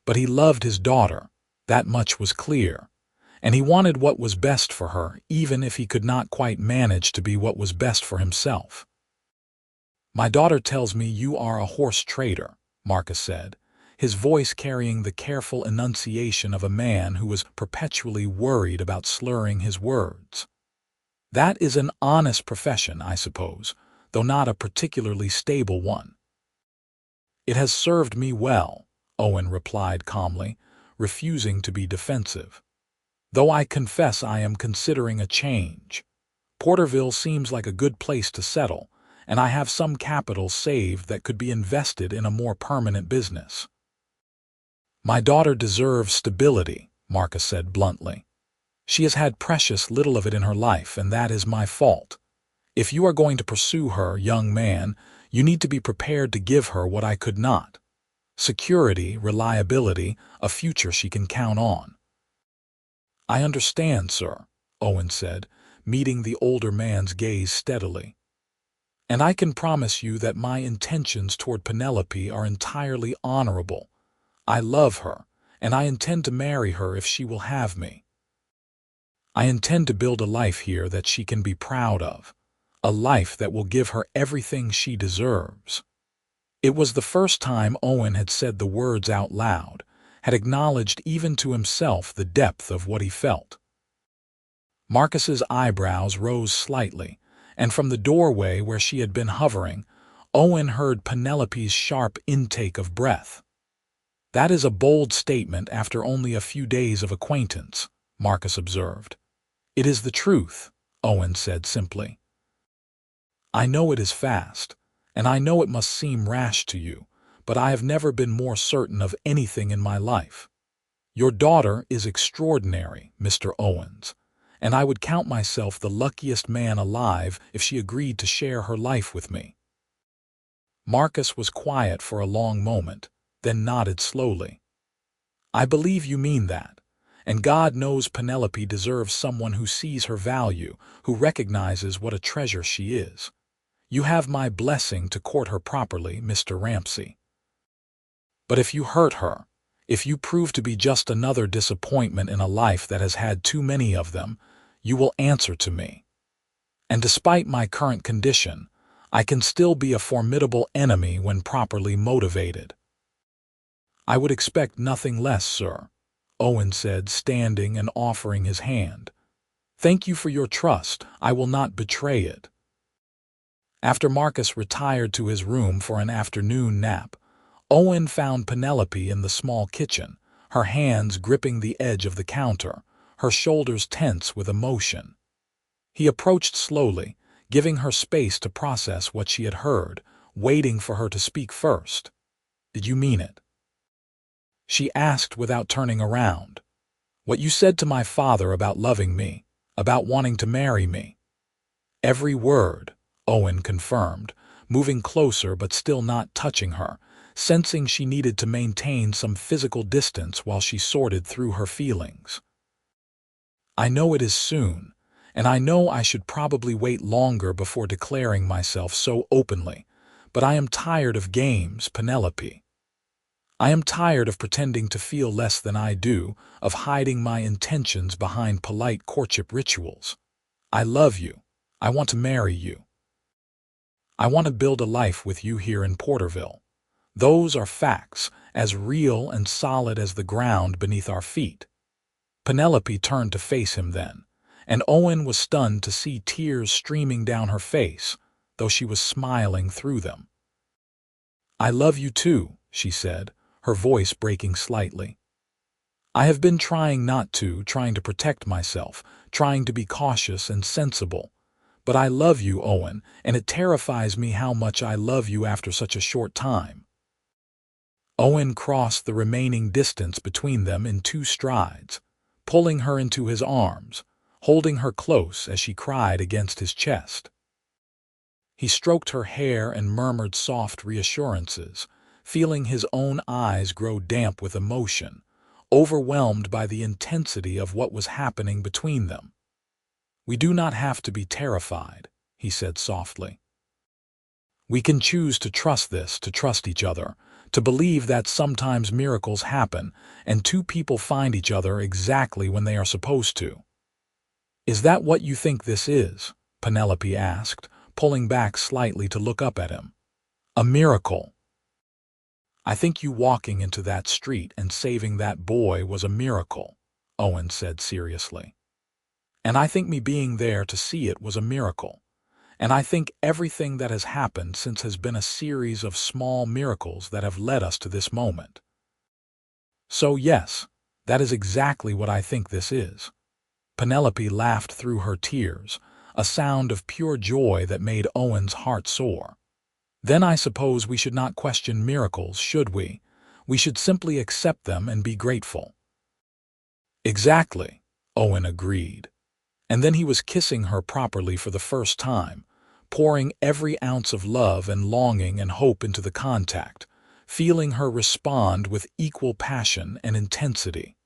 But he loved his daughter, that much was clear, and he wanted what was best for her, even if he could not quite manage to be what was best for himself. "My daughter tells me you are a horse trader," Marcus said, his voice carrying the careful enunciation of a man who was perpetually worried about slurring his words. "That is an honest profession, I suppose, though not a particularly stable one." "It has served me well," Owen replied calmly, refusing to be defensive. "Though I confess I am considering a change. Porterville seems like a good place to settle, and I have some capital saved that could be invested in a more permanent business." "My daughter deserves stability," Marcus said bluntly. "She has had precious little of it in her life, and that is my fault. If you are going to pursue her, young man, you need to be prepared to give her what I could not. Security, reliability, a future she can count on." "I understand, sir," Owen said, meeting the older man's gaze steadily. "And I can promise you that my intentions toward Penelope are entirely honorable. I love her, and I intend to marry her if she will have me. I intend to build a life here that she can be proud of, a life that will give her everything she deserves." It was the first time Owen had said the words out loud, had acknowledged even to himself the depth of what he felt. Marcus's eyebrows rose slightly, and from the doorway where she had been hovering, Owen heard Penelope's sharp intake of breath. "That is a bold statement after only a few days of acquaintance," Marcus observed. "It is the truth," Owen said simply. "I know it is fast, and I know it must seem rash to you, but I have never been more certain of anything in my life. Your daughter is extraordinary, Mr. Owens, and I would count myself the luckiest man alive if she agreed to share her life with me." Marcus was quiet for a long moment, then nodded slowly. "I believe you mean that, and God knows Penelope deserves someone who sees her value, who recognizes what a treasure she is. You have my blessing to court her properly, Mr. Ramsey. But if you hurt her, if you prove to be just another disappointment in a life that has had too many of them, you will answer to me. And despite my current condition, I can still be a formidable enemy when properly motivated." "I would expect nothing less, sir," Owen said, standing and offering his hand. "Thank you for your trust. I will not betray it." After Marcus retired to his room for an afternoon nap, Owen found Penelope in the small kitchen, her hands gripping the edge of the counter, her shoulders tense with emotion. He approached slowly, giving her space to process what she had heard, waiting for her to speak first. "Did you mean it?" She asked without turning around. "What you said to my father about loving me, about wanting to marry me." "Every word," Owen confirmed, moving closer but still not touching her, sensing she needed to maintain some physical distance while she sorted through her feelings. "I know it is soon, and I know I should probably wait longer before declaring myself so openly, but I am tired of games, Penelope. I am tired of pretending to feel less than I do, of hiding my intentions behind polite courtship rituals. I love you. I want to marry you. I want to build a life with you here in Porterville. Those are facts, as real and solid as the ground beneath our feet." Penelope turned to face him then, and Owen was stunned to see tears streaming down her face, though she was smiling through them. "I love you too," she said, her voice breaking slightly. "I have been trying not to, trying to protect myself, trying to be cautious and sensible. But I love you, Owen, and it terrifies me how much I love you after such a short time." Owen crossed the remaining distance between them in 2 strides, pulling her into his arms, holding her close as she cried against his chest. He stroked her hair and murmured soft reassurances, feeling his own eyes grow damp with emotion, overwhelmed by the intensity of what was happening between them. "We do not have to be terrified," he said softly. "We can choose to trust this, to trust each other, to believe that sometimes miracles happen and 2 people find each other exactly when they are supposed to." "Is that what you think this is?" Penelope asked, pulling back slightly to look up at him. "A miracle?" "I think you walking into that street and saving that boy was a miracle," Owen said seriously. "And I think me being there to see it was a miracle. And I think everything that has happened since has been a series of small miracles that have led us to this moment. So yes, that is exactly what I think this is." Penelope laughed through her tears, a sound of pure joy that made Owen's heart soar. "Then I suppose we should not question miracles, should we? We should simply accept them and be grateful." "Exactly," Owen agreed. And then he was kissing her properly for the first time, pouring every ounce of love and longing and hope into the contact, feeling her respond with equal passion and intensity.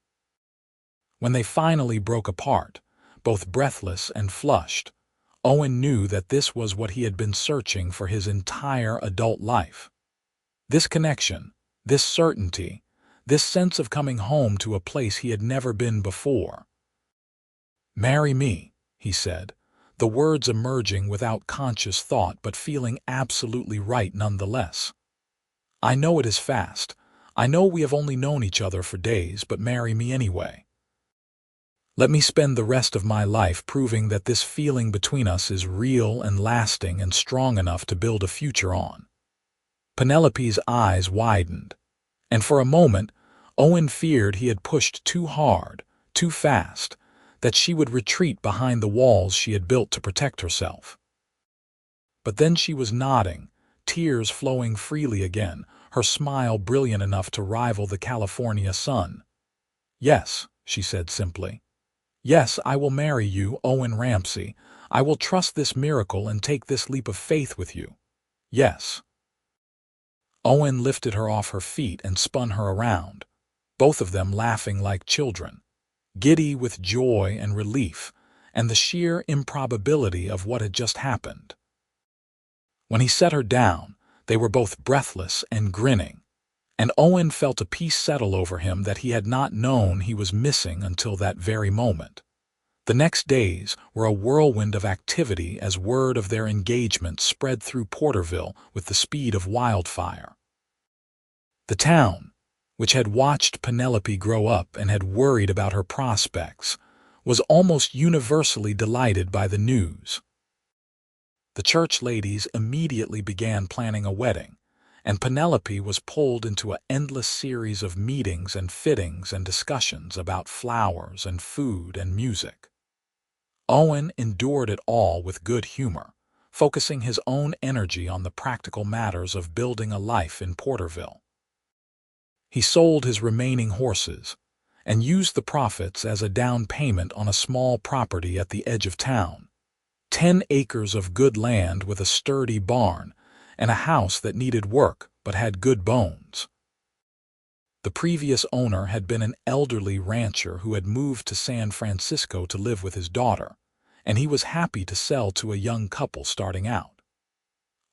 When they finally broke apart, both breathless and flushed, Owen knew that this was what he had been searching for his entire adult life. This connection, this certainty, this sense of coming home to a place he had never been before. "Marry me," he said, the words emerging without conscious thought but feeling absolutely right nonetheless. "I know it is fast. I know we have only known each other for days, but marry me anyway. Let me spend the rest of my life proving that this feeling between us is real and lasting and strong enough to build a future on." Penelope's eyes widened, and for a moment Owen feared he had pushed too hard, too fast, that she would retreat behind the walls she had built to protect herself. But then she was nodding, tears flowing freely again, her smile brilliant enough to rival the California sun. "Yes," she said simply. "Yes, I will marry you, Owen Ramsey. I will trust this miracle and take this leap of faith with you. Yes." Owen lifted her off her feet and spun her around, both of them laughing like children, giddy with joy and relief and the sheer improbability of what had just happened. When he set her down, they were both breathless and grinning, and Owen felt a peace settle over him that he had not known he was missing until that very moment. The next days were a whirlwind of activity as word of their engagement spread through Porterville with the speed of wildfire. The town, which had watched Penelope grow up and had worried about her prospects, was almost universally delighted by the news. The church ladies immediately began planning a wedding, and Penelope was pulled into an endless series of meetings and fittings and discussions about flowers and food and music. Owen endured it all with good humor, focusing his own energy on the practical matters of building a life in Porterville. He sold his remaining horses and used the profits as a down payment on a small property at the edge of town. 10 acres of good land with a sturdy barn and a house that needed work but had good bones. The previous owner had been an elderly rancher who had moved to San Francisco to live with his daughter, and he was happy to sell to a young couple starting out.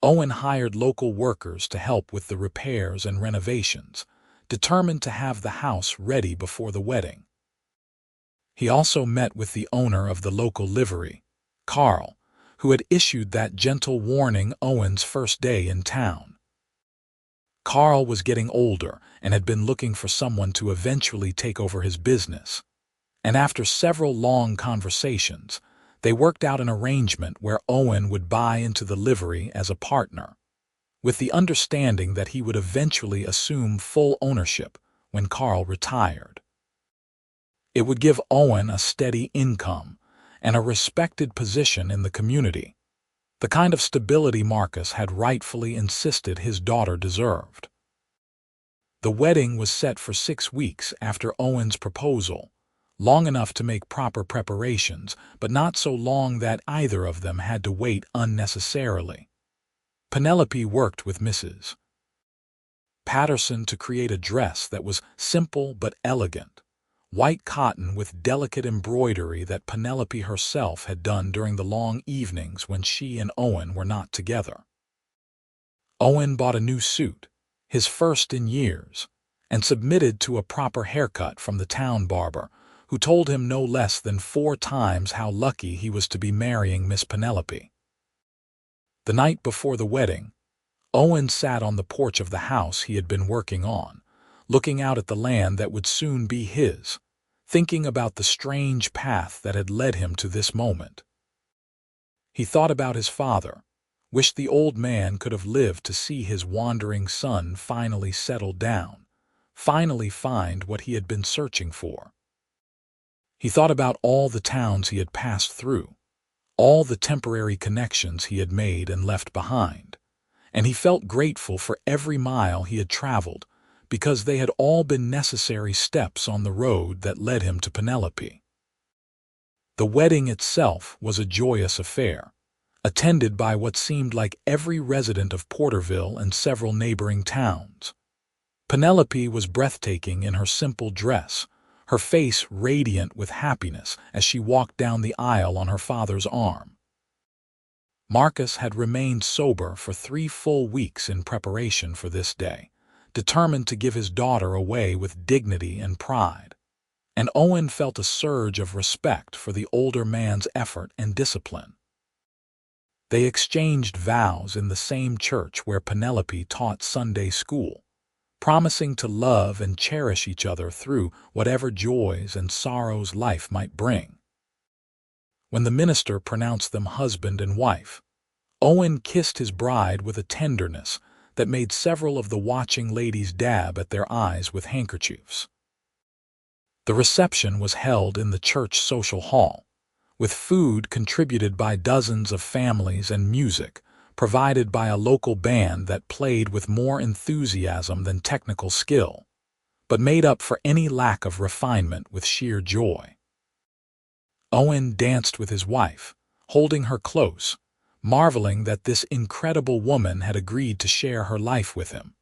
Owen hired local workers to help with the repairs and renovations, determined to have the house ready before the wedding. He also met with the owner of the local livery, Carl, who had issued that gentle warning Owen's first day in town. Carl was getting older and had been looking for someone to eventually take over his business, and after several long conversations, they worked out an arrangement where Owen would buy into the livery as a partner, with the understanding that he would eventually assume full ownership when Carl retired. It would give Owen a steady income and a respected position in the community, the kind of stability Marcus had rightfully insisted his daughter deserved. The wedding was set for 6 weeks after Owen's proposal, long enough to make proper preparations, but not so long that either of them had to wait unnecessarily. Penelope worked with Mrs. Patterson to create a dress that was simple but elegant, white cotton with delicate embroidery that Penelope herself had done during the long evenings when she and Owen were not together. Owen bought a new suit, his first in years, and submitted to a proper haircut from the town barber, who told him no less than 4 times how lucky he was to be marrying Miss Penelope. The night before the wedding, Owen sat on the porch of the house he had been working on, looking out at the land that would soon be his, thinking about the strange path that had led him to this moment. He thought about his father, wished the old man could have lived to see his wandering son finally settle down, finally find what he had been searching for. He thought about all the towns he had passed through, all the temporary connections he had made and left behind, and he felt grateful for every mile he had traveled, because they had all been necessary steps on the road that led him to Penelope. The wedding itself was a joyous affair, attended by what seemed like every resident of Porterville and several neighboring towns. Penelope was breathtaking in her simple dress, her face radiant with happiness as she walked down the aisle on her father's arm. Marcus had remained sober for 3 full weeks in preparation for this day, determined to give his daughter away with dignity and pride, and Owen felt a surge of respect for the older man's effort and discipline. They exchanged vows in the same church where Penelope taught Sunday school, promising to love and cherish each other through whatever joys and sorrows life might bring. When the minister pronounced them husband and wife, Owen kissed his bride with a tenderness that made several of the watching ladies dab at their eyes with handkerchiefs. The reception was held in the church social hall, with food contributed by dozens of families and music provided by a local band that played with more enthusiasm than technical skill, but made up for any lack of refinement with sheer joy. Owen danced with his wife, holding her close, marveling that this incredible woman had agreed to share her life with him.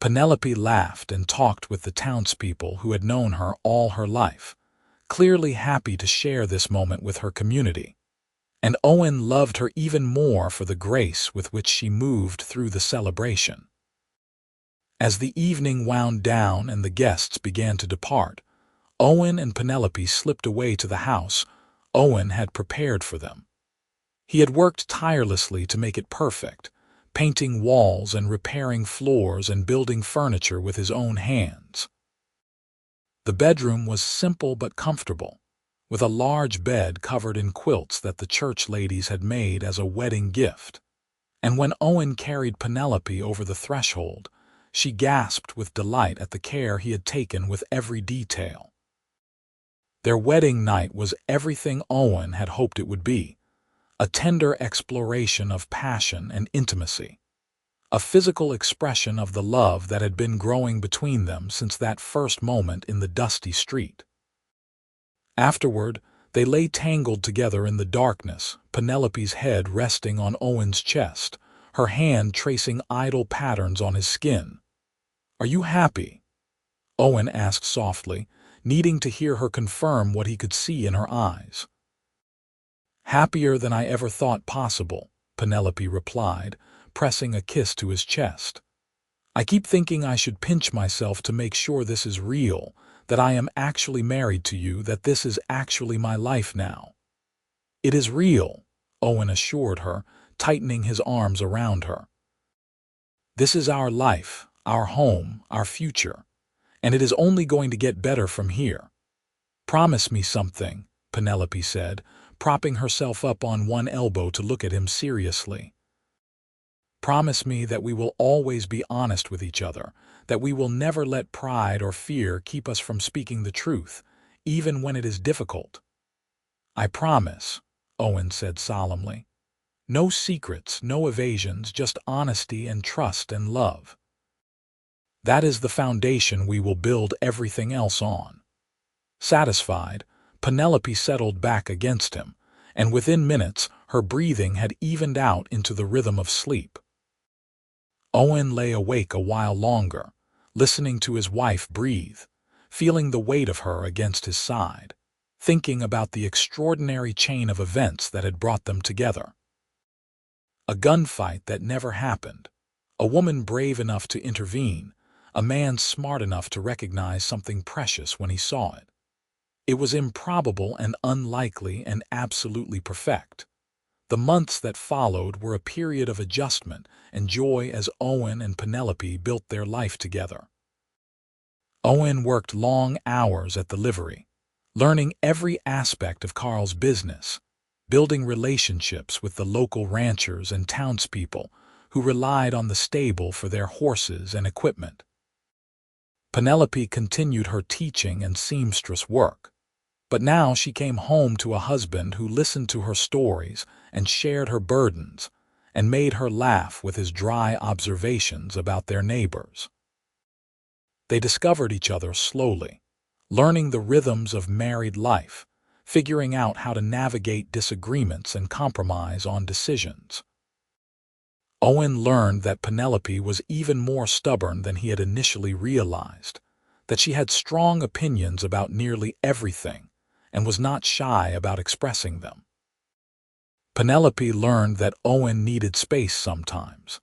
Penelope laughed and talked with the townspeople who had known her all her life, clearly happy to share this moment with her community, and Owen loved her even more for the grace with which she moved through the celebration. As the evening wound down and the guests began to depart, Owen and Penelope slipped away to the house Owen had prepared for them. He had worked tirelessly to make it perfect, painting walls and repairing floors and building furniture with his own hands. The bedroom was simple but comfortable, with a large bed covered in quilts that the church ladies had made as a wedding gift. And when Owen carried Penelope over the threshold, she gasped with delight at the care he had taken with every detail. Their wedding night was everything Owen had hoped it would be, a tender exploration of passion and intimacy, a physical expression of the love that had been growing between them since that first moment in the dusty street. Afterward, they lay tangled together in the darkness, Penelope's head resting on Owen's chest, her hand tracing idle patterns on his skin. "Are you happy?" Owen asked softly, needing to hear her confirm what he could see in her eyes. "Happier than I ever thought possible," Penelope replied, pressing a kiss to his chest. "I keep thinking I should pinch myself to make sure this is real, that I am actually married to you, that this is actually my life now." "It is real," Owen assured her, tightening his arms around her. "This is our life, our home, our future, and it is only going to get better from here. Promise me something," Penelope said, propping herself up on one elbow to look at him seriously. "Promise me that we will always be honest with each other, that we will never let pride or fear keep us from speaking the truth, even when it is difficult." "I promise," Owen said solemnly. "No secrets, no evasions, just honesty and trust and love. That is the foundation we will build everything else on." Satisfied, Penelope settled back against him, and within minutes her breathing had evened out into the rhythm of sleep. Owen lay awake a while longer, listening to his wife breathe, feeling the weight of her against his side, thinking about the extraordinary chain of events that had brought them together. A gunfight that never happened, a woman brave enough to intervene, a man smart enough to recognize something precious when he saw it. It was improbable and unlikely and absolutely perfect. The months that followed were a period of adjustment and joy as Owen and Penelope built their life together. Owen worked long hours at the livery, learning every aspect of Carl's business, building relationships with the local ranchers and townspeople who relied on the stable for their horses and equipment. Penelope continued her teaching and seamstress work, but now she came home to a husband who listened to her stories and shared her burdens, and made her laugh with his dry observations about their neighbors. They discovered each other slowly, learning the rhythms of married life, figuring out how to navigate disagreements and compromise on decisions. Owen learned that Penelope was even more stubborn than he had initially realized, that she had strong opinions about nearly everything and was not shy about expressing them. Penelope learned that Owen needed space sometimes,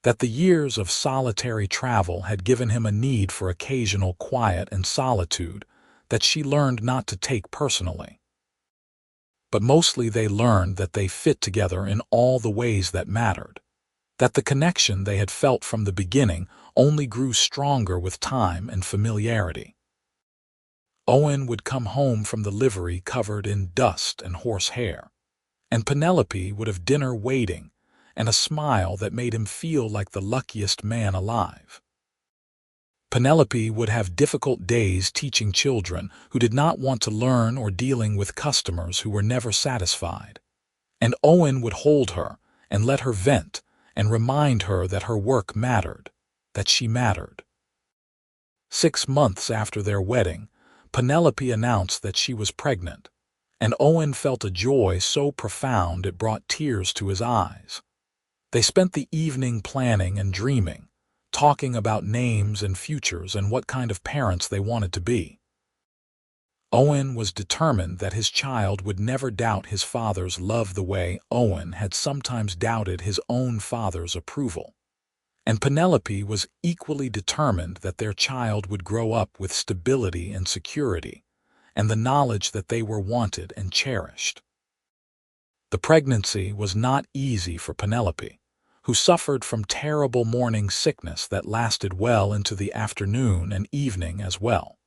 that the years of solitary travel had given him a need for occasional quiet and solitude that she learned not to take personally. But mostly they learned that they fit together in all the ways that mattered, that the connection they had felt from the beginning only grew stronger with time and familiarity. Owen would come home from the livery covered in dust and horsehair, and Penelope would have dinner waiting and a smile that made him feel like the luckiest man alive. Penelope would have difficult days teaching children who did not want to learn or dealing with customers who were never satisfied, and Owen would hold her and let her vent and remind her that her work mattered, that she mattered. 6 months after their wedding, Penelope announced that she was pregnant, and Owen felt a joy so profound it brought tears to his eyes. They spent the evening planning and dreaming, talking about names and futures and what kind of parents they wanted to be. Owen was determined that his child would never doubt his father's love the way Owen had sometimes doubted his own father's approval. And Penelope was equally determined that their child would grow up with stability and security, and the knowledge that they were wanted and cherished. The pregnancy was not easy for Penelope, who suffered from terrible morning sickness that lasted well into the afternoon and evening as well.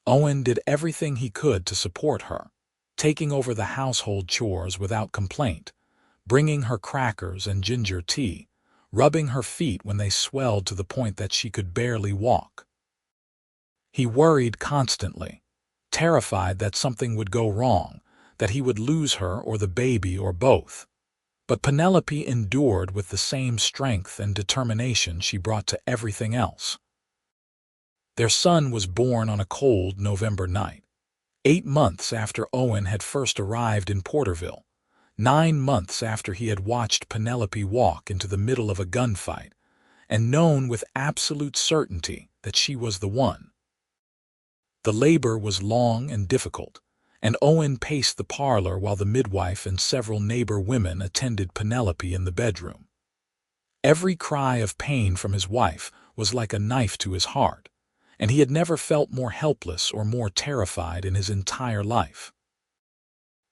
Owen did everything he could to support her, taking over the household chores without complaint, bringing her crackers and ginger tea, rubbing her feet when they swelled to the point that she could barely walk. He worried constantly, terrified that something would go wrong, that he would lose her or the baby or both. But Penelope endured with the same strength and determination she brought to everything else. Their son was born on a cold November night, 8 months after Owen had first arrived in Porterville, 9 months after he had watched Penelope walk into the middle of a gunfight and known with absolute certainty that she was the one. The labor was long and difficult, and Owen paced the parlor while the midwife and several neighbor women attended Penelope in the bedroom. Every cry of pain from his wife was like a knife to his heart, and he had never felt more helpless or more terrified in his entire life.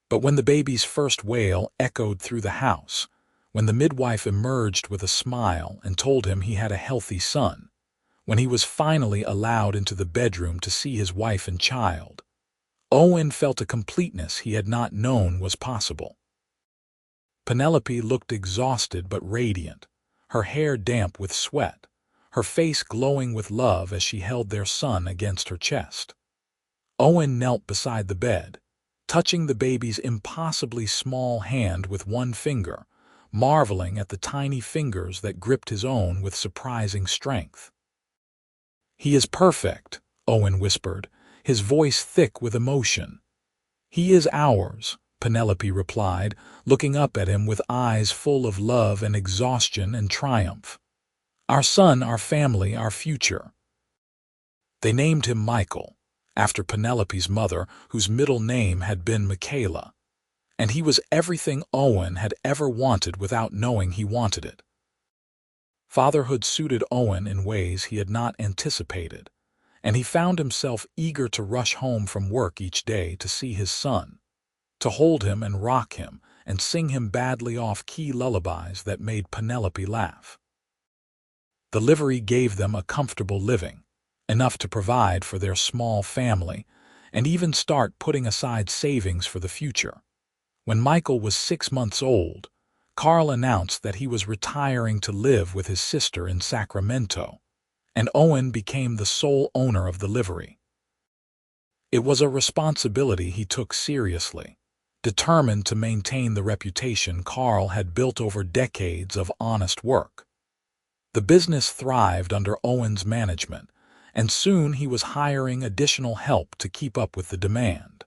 But when the baby's first wail echoed through the house, when the midwife emerged with a smile and told him he had a healthy son, when he was finally allowed into the bedroom to see his wife and child, Owen felt a completeness he had not known was possible. Penelope looked exhausted but radiant, her hair damp with sweat, her face glowing with love as she held their son against her chest. Owen knelt beside the bed, touching the baby's impossibly small hand with one finger, marveling at the tiny fingers that gripped his own with surprising strength. "He is perfect," Owen whispered, his voice thick with emotion. "He is ours," Penelope replied, looking up at him with eyes full of love and exhaustion and triumph. "Our son, our family, our future." They named him Michael, after Penelope's mother, whose middle name had been Michaela, and he was everything Owen had ever wanted without knowing he wanted it. Fatherhood suited Owen in ways he had not anticipated, and he found himself eager to rush home from work each day to see his son, to hold him and rock him and sing him badly off-key lullabies that made Penelope laugh. The livery gave them a comfortable living, enough to provide for their small family and even start putting aside savings for the future. When Michael was 6 months old, Carl announced that he was retiring to live with his sister in Sacramento, and Owen became the sole owner of the livery. It was a responsibility he took seriously, determined to maintain the reputation Carl had built over decades of honest work. The business thrived under Owen's management, and soon he was hiring additional help to keep up with the demand.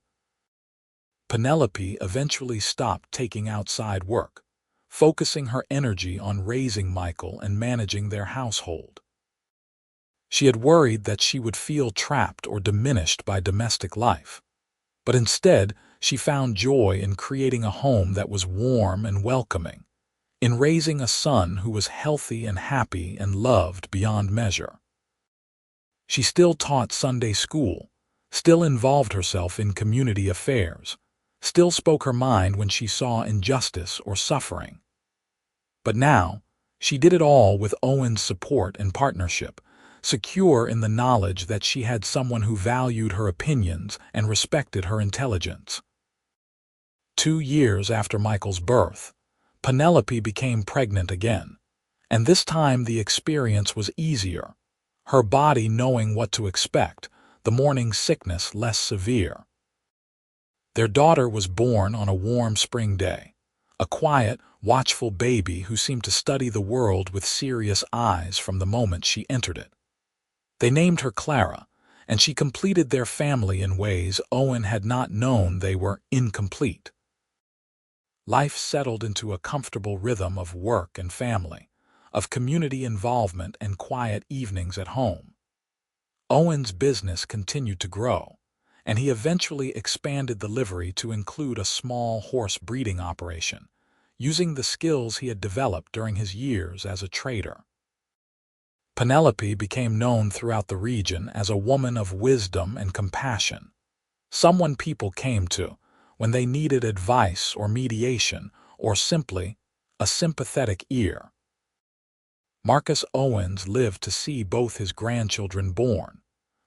Penelope eventually stopped taking outside work, focusing her energy on raising Michael and managing their household. She had worried that she would feel trapped or diminished by domestic life, but instead she found joy in creating a home that was warm and welcoming, in raising a son who was healthy and happy and loved beyond measure. She still taught Sunday school, still involved herself in community affairs, still spoke her mind when she saw injustice or suffering. But now, she did it all with Owen's support and partnership, secure in the knowledge that she had someone who valued her opinions and respected her intelligence. 2 years after Michael's birth, Penelope became pregnant again, and this time the experience was easier, her body knowing what to expect, the morning sickness less severe. Their daughter was born on a warm spring day, a quiet, watchful baby who seemed to study the world with serious eyes from the moment she entered it. They named her Clara, and she completed their family in ways Owen had not known they were incomplete. Life settled into a comfortable rhythm of work and family, of community involvement and quiet evenings at home. Owen's business continued to grow, and he eventually expanded the livery to include a small horse breeding operation, using the skills he had developed during his years as a trader. Penelope became known throughout the region as a woman of wisdom and compassion, someone people came to when they needed advice or mediation or simply a sympathetic ear. Marcus Owens lived to see both his grandchildren born,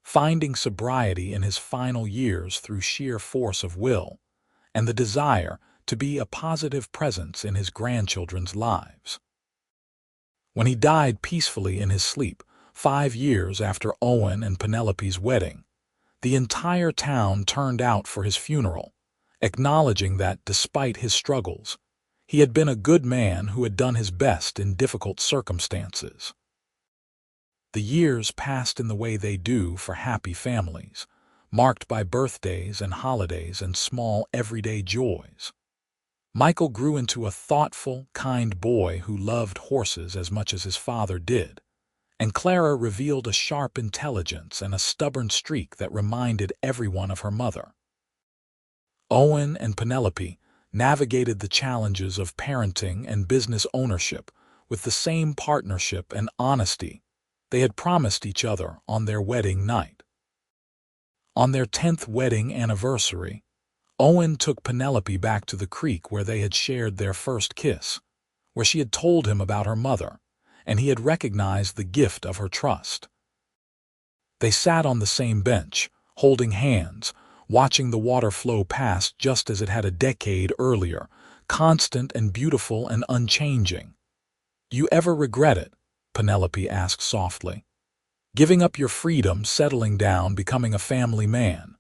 finding sobriety in his final years through sheer force of will and the desire to be a positive presence in his grandchildren's lives. When he died peacefully in his sleep 5 years after Owen and Penelope's wedding, the entire town turned out for his funeral, acknowledging that, despite his struggles, He had been a good man who had done his best in difficult circumstances. The years passed in the way they do for happy families, marked by birthdays and holidays and small everyday joys. Michael grew into a thoughtful, kind boy who loved horses as much as his father did, and Clara revealed a sharp intelligence and a stubborn streak that reminded everyone of her mother. Owen and Penelope navigated the challenges of parenting and business ownership with the same partnership and honesty they had promised each other on their wedding night. On their 10th wedding anniversary, Owen took Penelope back to the creek where they had shared their first kiss, where she had told him about her mother, and he had recognized the gift of her trust. They sat on the same bench, holding hands, watching the water flow past just as it had a decade earlier, constant and beautiful and unchanging. "You ever regret it?" Penelope asked softly. "Giving up your freedom, settling down, becoming a family man?"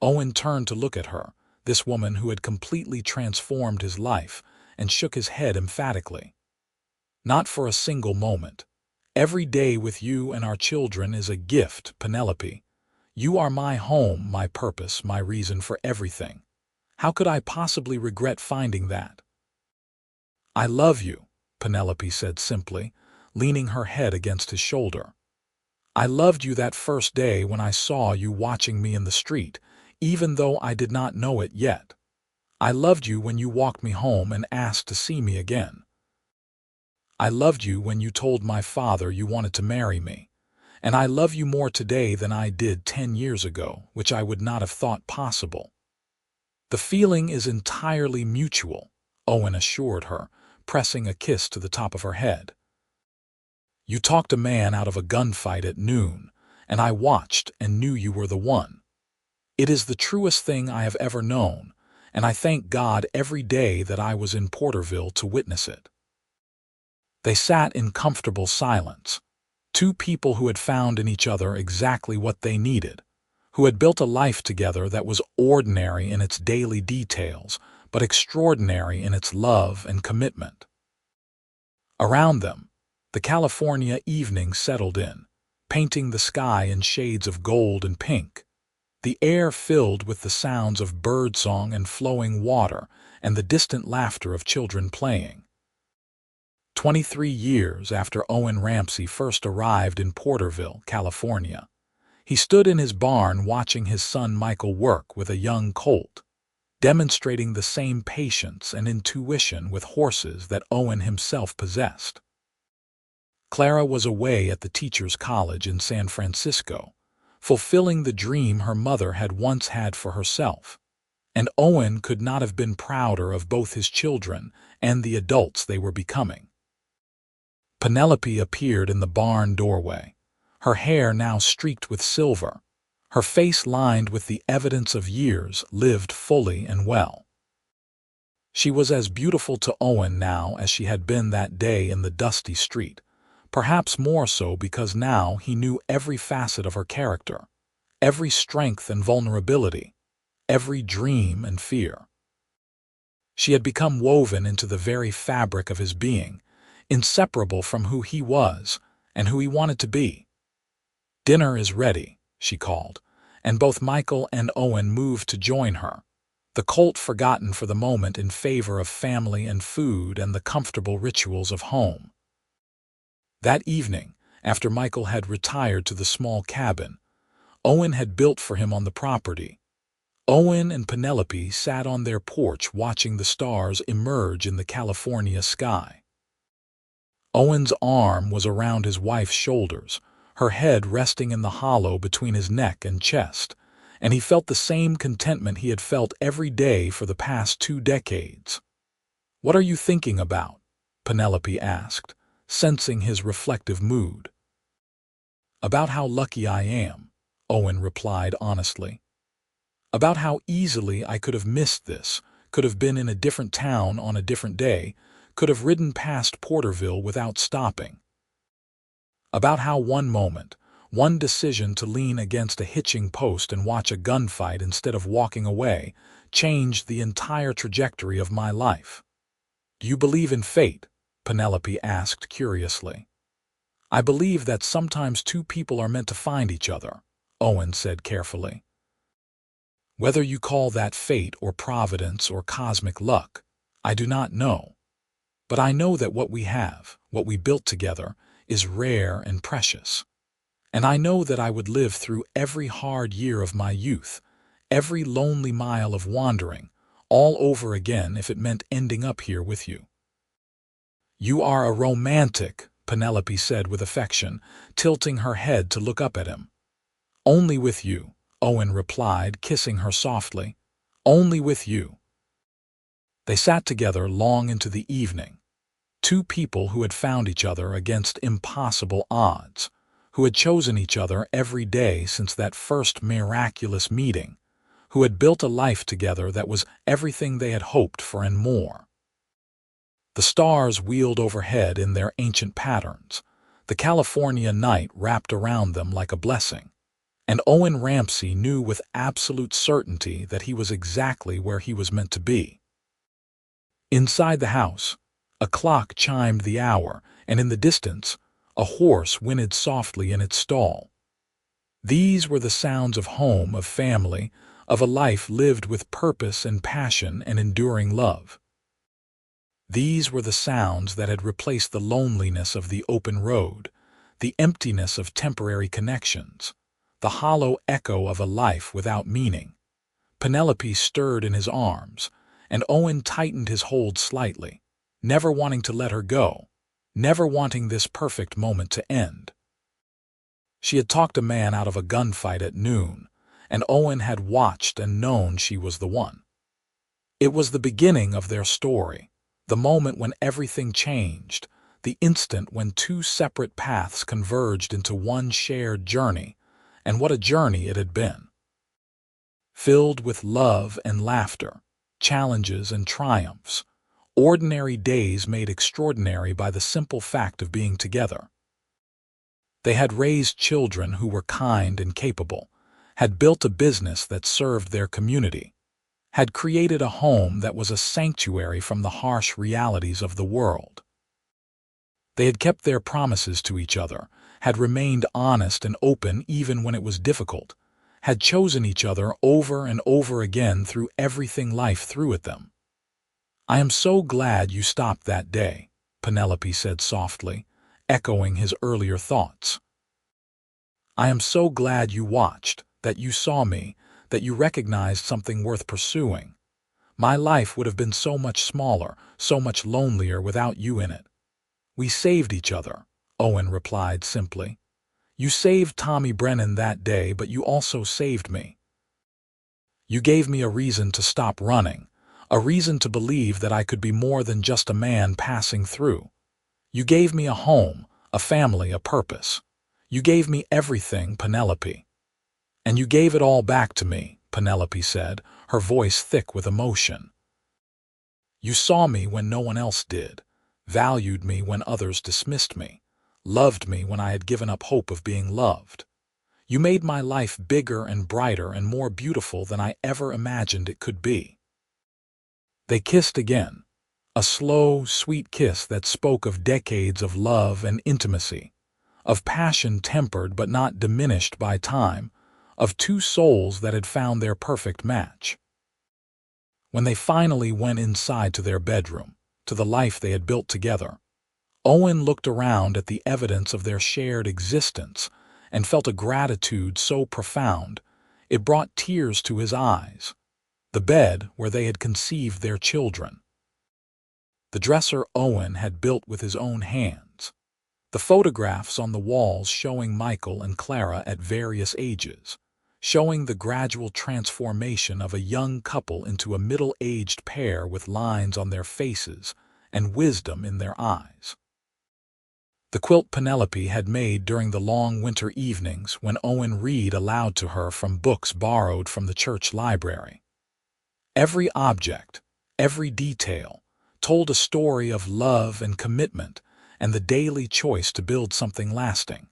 Owen turned to look at her, this woman who had completely transformed his life, and shook his head emphatically. "Not for a single moment. Every day with you and our children is a gift, Penelope. You are my home, my purpose, my reason for everything. How could I possibly regret finding that?" "I love you," Penelope said simply, leaning her head against his shoulder. "I loved you that first day when I saw you watching me in the street, even though I did not know it yet. I loved you when you walked me home and asked to see me again. I loved you when you told my father you wanted to marry me. And I love you more today than I did 10 years ago, which I would not have thought possible." "The feeling is entirely mutual," Owen assured her, pressing a kiss to the top of her head. "You talked a man out of a gunfight at noon, and I watched and knew you were the one. It is the truest thing I have ever known, and I thank God every day that I was in Porterville to witness it." They sat in comfortable silence, two people who had found in each other exactly what they needed, who had built a life together that was ordinary in its daily details, but extraordinary in its love and commitment. Around them, the California evening settled in, painting the sky in shades of gold and pink, the air filled with the sounds of birdsong and flowing water and the distant laughter of children playing. 23 years after Owen Ramsey first arrived in Porterville, California, he stood in his barn watching his son Michael work with a young colt, demonstrating the same patience and intuition with horses that Owen himself possessed. Clara was away at the teacher's college in San Francisco, fulfilling the dream her mother had once had for herself, and Owen could not have been prouder of both his children and the adults they were becoming. Penelope appeared in the barn doorway, her hair now streaked with silver, her face lined with the evidence of years lived fully and well. She was as beautiful to Owen now as she had been that day in the dusty street, perhaps more so because now he knew every facet of her character, every strength and vulnerability, every dream and fear. She had become woven into the very fabric of his being, inseparable from who he was and who he wanted to be. "Dinner is ready," she called, and both Michael and Owen moved to join her, the colt forgotten for the moment in favor of family and food and the comfortable rituals of home. That evening, after Michael had retired to the small cabin Owen had built for him on the property, Owen and Penelope sat on their porch watching the stars emerge in the California sky. Owen's arm was around his wife's shoulders, her head resting in the hollow between his neck and chest, and he felt the same contentment he had felt every day for the past 2 decades. "What are you thinking about?" Penelope asked, sensing his reflective mood. "About how lucky I am," Owen replied honestly. "About how easily I could have missed this, could have been in a different town on a different day, could have ridden past Porterville without stopping. About how one moment, one decision to lean against a hitching post and watch a gunfight instead of walking away, changed the entire trajectory of my life. Do you believe in fate? Penelope asked curiously. I believe that sometimes two people are meant to find each other, Owen said carefully. Whether you call that fate or providence or cosmic luck, I do not know. But I know that what we have, what we built together, is rare and precious. And I know that I would live through every hard year of my youth, every lonely mile of wandering, all over again if it meant ending up here with you. You are a romantic, Penelope said with affection, tilting her head to look up at him. Only with you, Owen replied, kissing her softly. Only with you. They sat together long into the evening. Two people who had found each other against impossible odds, who had chosen each other every day since that first miraculous meeting, who had built a life together that was everything they had hoped for and more. The stars wheeled overhead in their ancient patterns, the California night wrapped around them like a blessing, and Owen Ramsey knew with absolute certainty that he was exactly where he was meant to be. Inside the house, a clock chimed the hour, and in the distance, a horse whinnied softly in its stall. These were the sounds of home, of family, of a life lived with purpose and passion and enduring love. These were the sounds that had replaced the loneliness of the open road, the emptiness of temporary connections, the hollow echo of a life without meaning. Penelope stirred in his arms, and Owen tightened his hold slightly, never wanting to let her go, never wanting this perfect moment to end. She had talked a man out of a gunfight at noon, and Owen had watched and known she was the one. It was the beginning of their story, the moment when everything changed, the instant when two separate paths converged into one shared journey, and what a journey it had been. Filled with love and laughter, challenges and triumphs, ordinary days made extraordinary by the simple fact of being together. They had raised children who were kind and capable, had built a business that served their community, had created a home that was a sanctuary from the harsh realities of the world. They had kept their promises to each other, had remained honest and open even when it was difficult, had chosen each other over and over again through everything life threw at them. I am so glad you stopped that day, Penelope said softly, echoing his earlier thoughts. I am so glad you watched, that you saw me, that you recognized something worth pursuing. My life would have been so much smaller, so much lonelier without you in it. We saved each other, Owen replied simply. You saved Tommy Brennan that day, but you also saved me. You gave me a reason to stop running, a reason to believe that I could be more than just a man passing through. You gave me a home, a family, a purpose. You gave me everything, Penelope. And you gave it all back to me, Penelope said, her voice thick with emotion. You saw me when no one else did, valued me when others dismissed me, loved me when I had given up hope of being loved. You made my life bigger and brighter and more beautiful than I ever imagined it could be. They kissed again, a slow, sweet kiss that spoke of decades of love and intimacy, of passion tempered but not diminished by time, of two souls that had found their perfect match. When they finally went inside to their bedroom, to the life they had built together, Owen looked around at the evidence of their shared existence and felt a gratitude so profound it brought tears to his eyes. The bed where they had conceived their children. The dresser Owen had built with his own hands. The photographs on the walls showing Michael and Clara at various ages, showing the gradual transformation of a young couple into a middle-aged pair with lines on their faces and wisdom in their eyes. The quilt Penelope had made during the long winter evenings when Owen read aloud to her from books borrowed from the church library. Every object, every detail, told a story of love and commitment and the daily choice to build something lasting.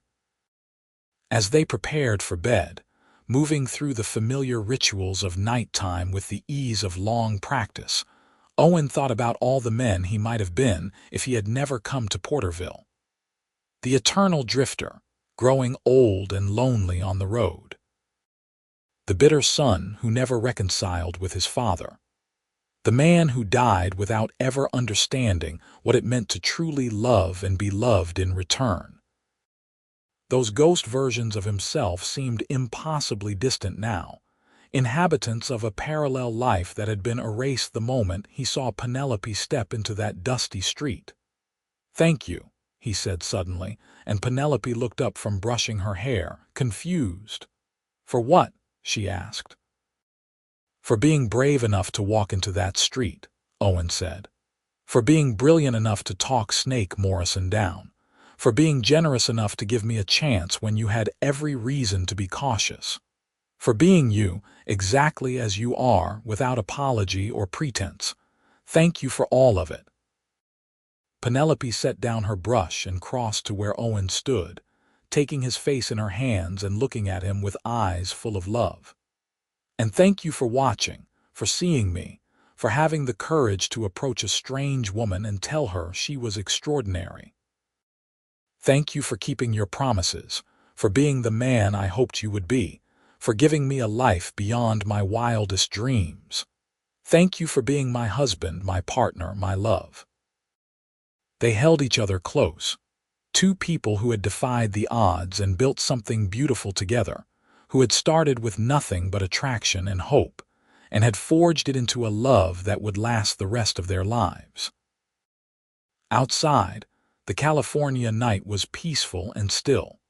As they prepared for bed, moving through the familiar rituals of nighttime with the ease of long practice, Owen thought about all the men he might have been if he had never come to Porterville. The eternal drifter, growing old and lonely on the road. The bitter son who never reconciled with his father. The man who died without ever understanding what it meant to truly love and be loved in return. Those ghost versions of himself seemed impossibly distant now, inhabitants of a parallel life that had been erased the moment he saw Penelope step into that dusty street. "Thank you," he said suddenly, and Penelope looked up from brushing her hair, confused. "For what?" she asked. "For being brave enough to walk into that street," Owen said. "For being brilliant enough to talk Snake Morrison down. For being generous enough to give me a chance when you had every reason to be cautious. For being you, exactly as you are, without apology or pretense. Thank you for all of it." Penelope set down her brush and crossed to where Owen stood, taking his face in her hands and looking at him with eyes full of love. "And thank you for watching, for seeing me, for having the courage to approach a strange woman and tell her she was extraordinary. Thank you for keeping your promises, for being the man I hoped you would be, for giving me a life beyond my wildest dreams. Thank you for being my husband, my partner, my love." They held each other close, two people who had defied the odds and built something beautiful together, who had started with nothing but attraction and hope, and had forged it into a love that would last the rest of their lives. Outside, the California night was peaceful and still,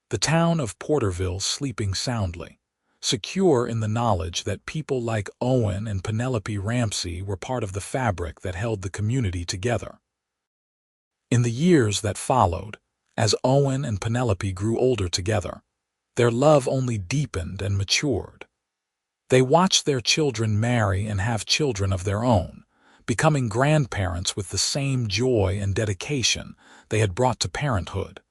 the town of Porterville sleeping soundly, secure in the knowledge that people like Owen and Penelope Ramsey were part of the fabric that held the community together. In the years that followed, as Owen and Penelope grew older together, their love only deepened and matured. They watched their children marry and have children of their own, becoming grandparents with the same joy and dedication they had brought to parenthood.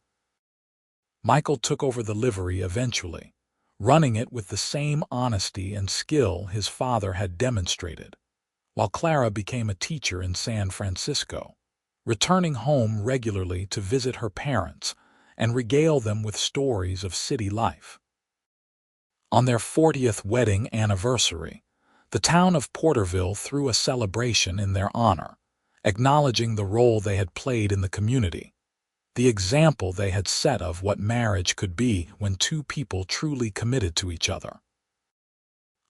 Michael took over the livery eventually, running it with the same honesty and skill his father had demonstrated, while Clara became a teacher in San Francisco, returning home regularly to visit her parents and regale them with stories of city life. On their 40th wedding anniversary, the town of Porterville threw a celebration in their honor, acknowledging the role they had played in the community, the example they had set of what marriage could be when two people truly committed to each other.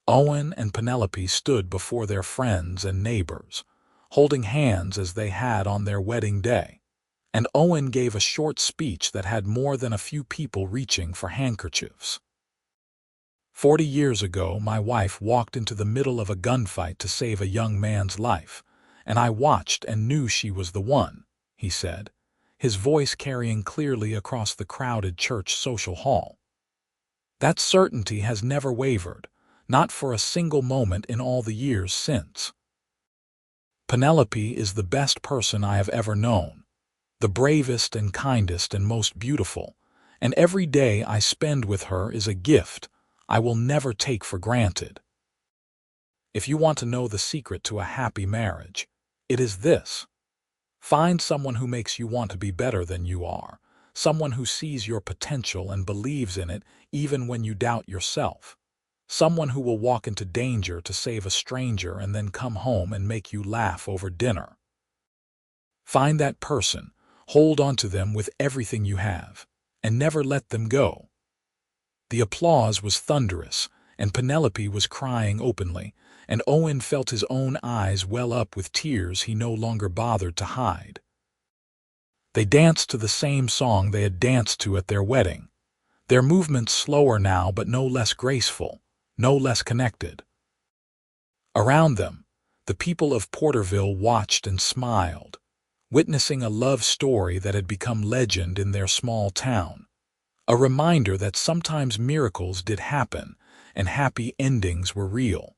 Owen and Penelope stood before their friends and neighbors, holding hands as they had on their wedding day, and Owen gave a short speech that had more than a few people reaching for handkerchiefs. "40 years ago, my wife walked into the middle of a gunfight to save a young man's life, and I watched and knew she was the one," he said, his voice carrying clearly across the crowded church social hall. "That certainty has never wavered, not for a single moment in all the years since. Penelope is the best person I have ever known, the bravest and kindest and most beautiful, and every day I spend with her is a gift I will never take for granted. If you want to know the secret to a happy marriage, it is this. Find someone who makes you want to be better than you are, someone who sees your potential and believes in it even when you doubt yourself, someone who will walk into danger to save a stranger and then come home and make you laugh over dinner. Find that person, hold on to them with everything you have, and never let them go." The applause was thunderous, and Penelope was crying openly, and Owen felt his own eyes well up with tears he no longer bothered to hide. They danced to the same song they had danced to at their wedding, their movements slower now but no less graceful, no less connected. Around them, the people of Porterville watched and smiled, witnessing a love story that had become legend in their small town, a reminder that sometimes miracles did happen and happy endings were real.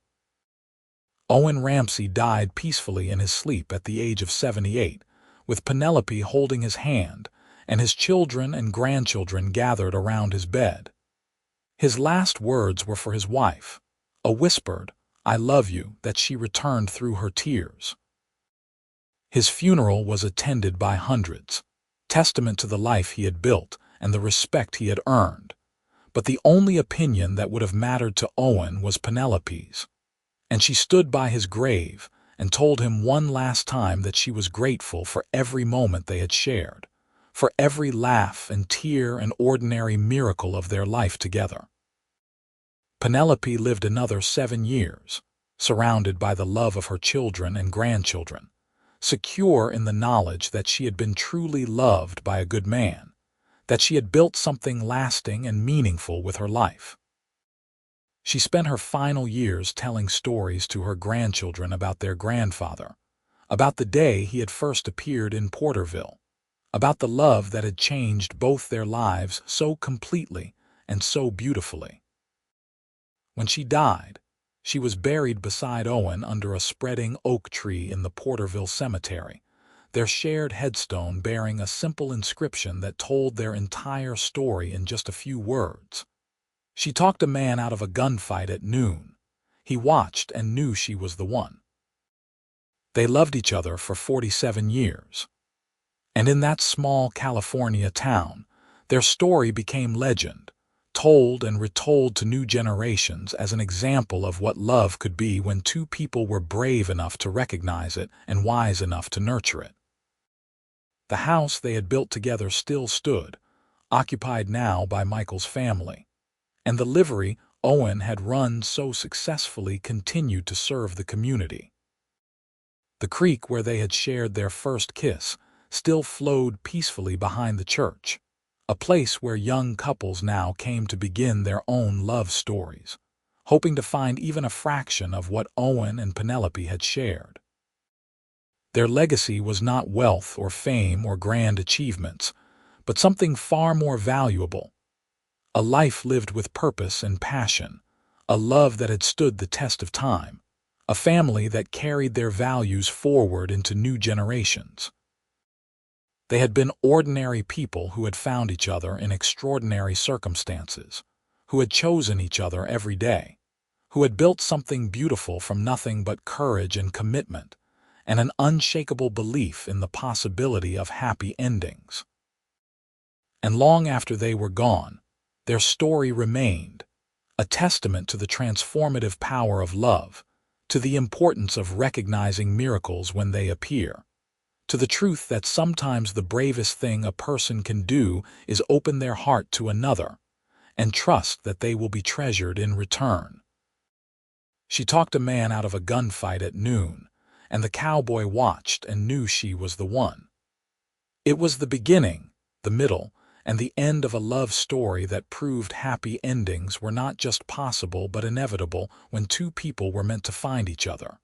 Owen Ramsey died peacefully in his sleep at the age of 78, with Penelope holding his hand, and his children and grandchildren gathered around his bed. His last words were for his wife, a whispered, "I love you," that she returned through her tears. His funeral was attended by hundreds, testament to the life he had built and the respect he had earned. But the only opinion that would have mattered to Owen was Penelope's, and she stood by his grave and told him one last time that she was grateful for every moment they had shared, for every laugh and tear and ordinary miracle of their life together. Penelope lived another 7 years, surrounded by the love of her children and grandchildren, secure in the knowledge that she had been truly loved by a good man, that she had built something lasting and meaningful with her life. She spent her final years telling stories to her grandchildren about their grandfather, about the day he had first appeared in Porterville, about the love that had changed both their lives so completely and so beautifully. When she died, she was buried beside Owen under a spreading oak tree in the Porterville Cemetery, their shared headstone bearing a simple inscription that told their entire story in just a few words. She talked a man out of a gunfight at noon. He watched and knew she was the one. They loved each other for 47 years. And in that small California town, their story became legend, told and retold to new generations as an example of what love could be when two people were brave enough to recognize it and wise enough to nurture it. The house they had built together still stood, occupied now by Michael's family, and the livery Owen had run so successfully continued to serve the community. The creek where they had shared their first kiss still flowed peacefully behind the church, a place where young couples now came to begin their own love stories, hoping to find even a fraction of what Owen and Penelope had shared. Their legacy was not wealth or fame or grand achievements, but something far more valuable: a life lived with purpose and passion, a love that had stood the test of time, a family that carried their values forward into new generations. They had been ordinary people who had found each other in extraordinary circumstances, who had chosen each other every day, who had built something beautiful from nothing but courage and commitment, and an unshakable belief in the possibility of happy endings. And long after they were gone, their story remained, a testament to the transformative power of love, to the importance of recognizing miracles when they appear, to the truth that sometimes the bravest thing a person can do is open their heart to another and trust that they will be treasured in return. She talked a man out of a gunfight at noon, and the cowboy watched and knew she was the one. It was the beginning, the middle, and the end of a love story that proved happy endings were not just possible but inevitable when two people were meant to find each other.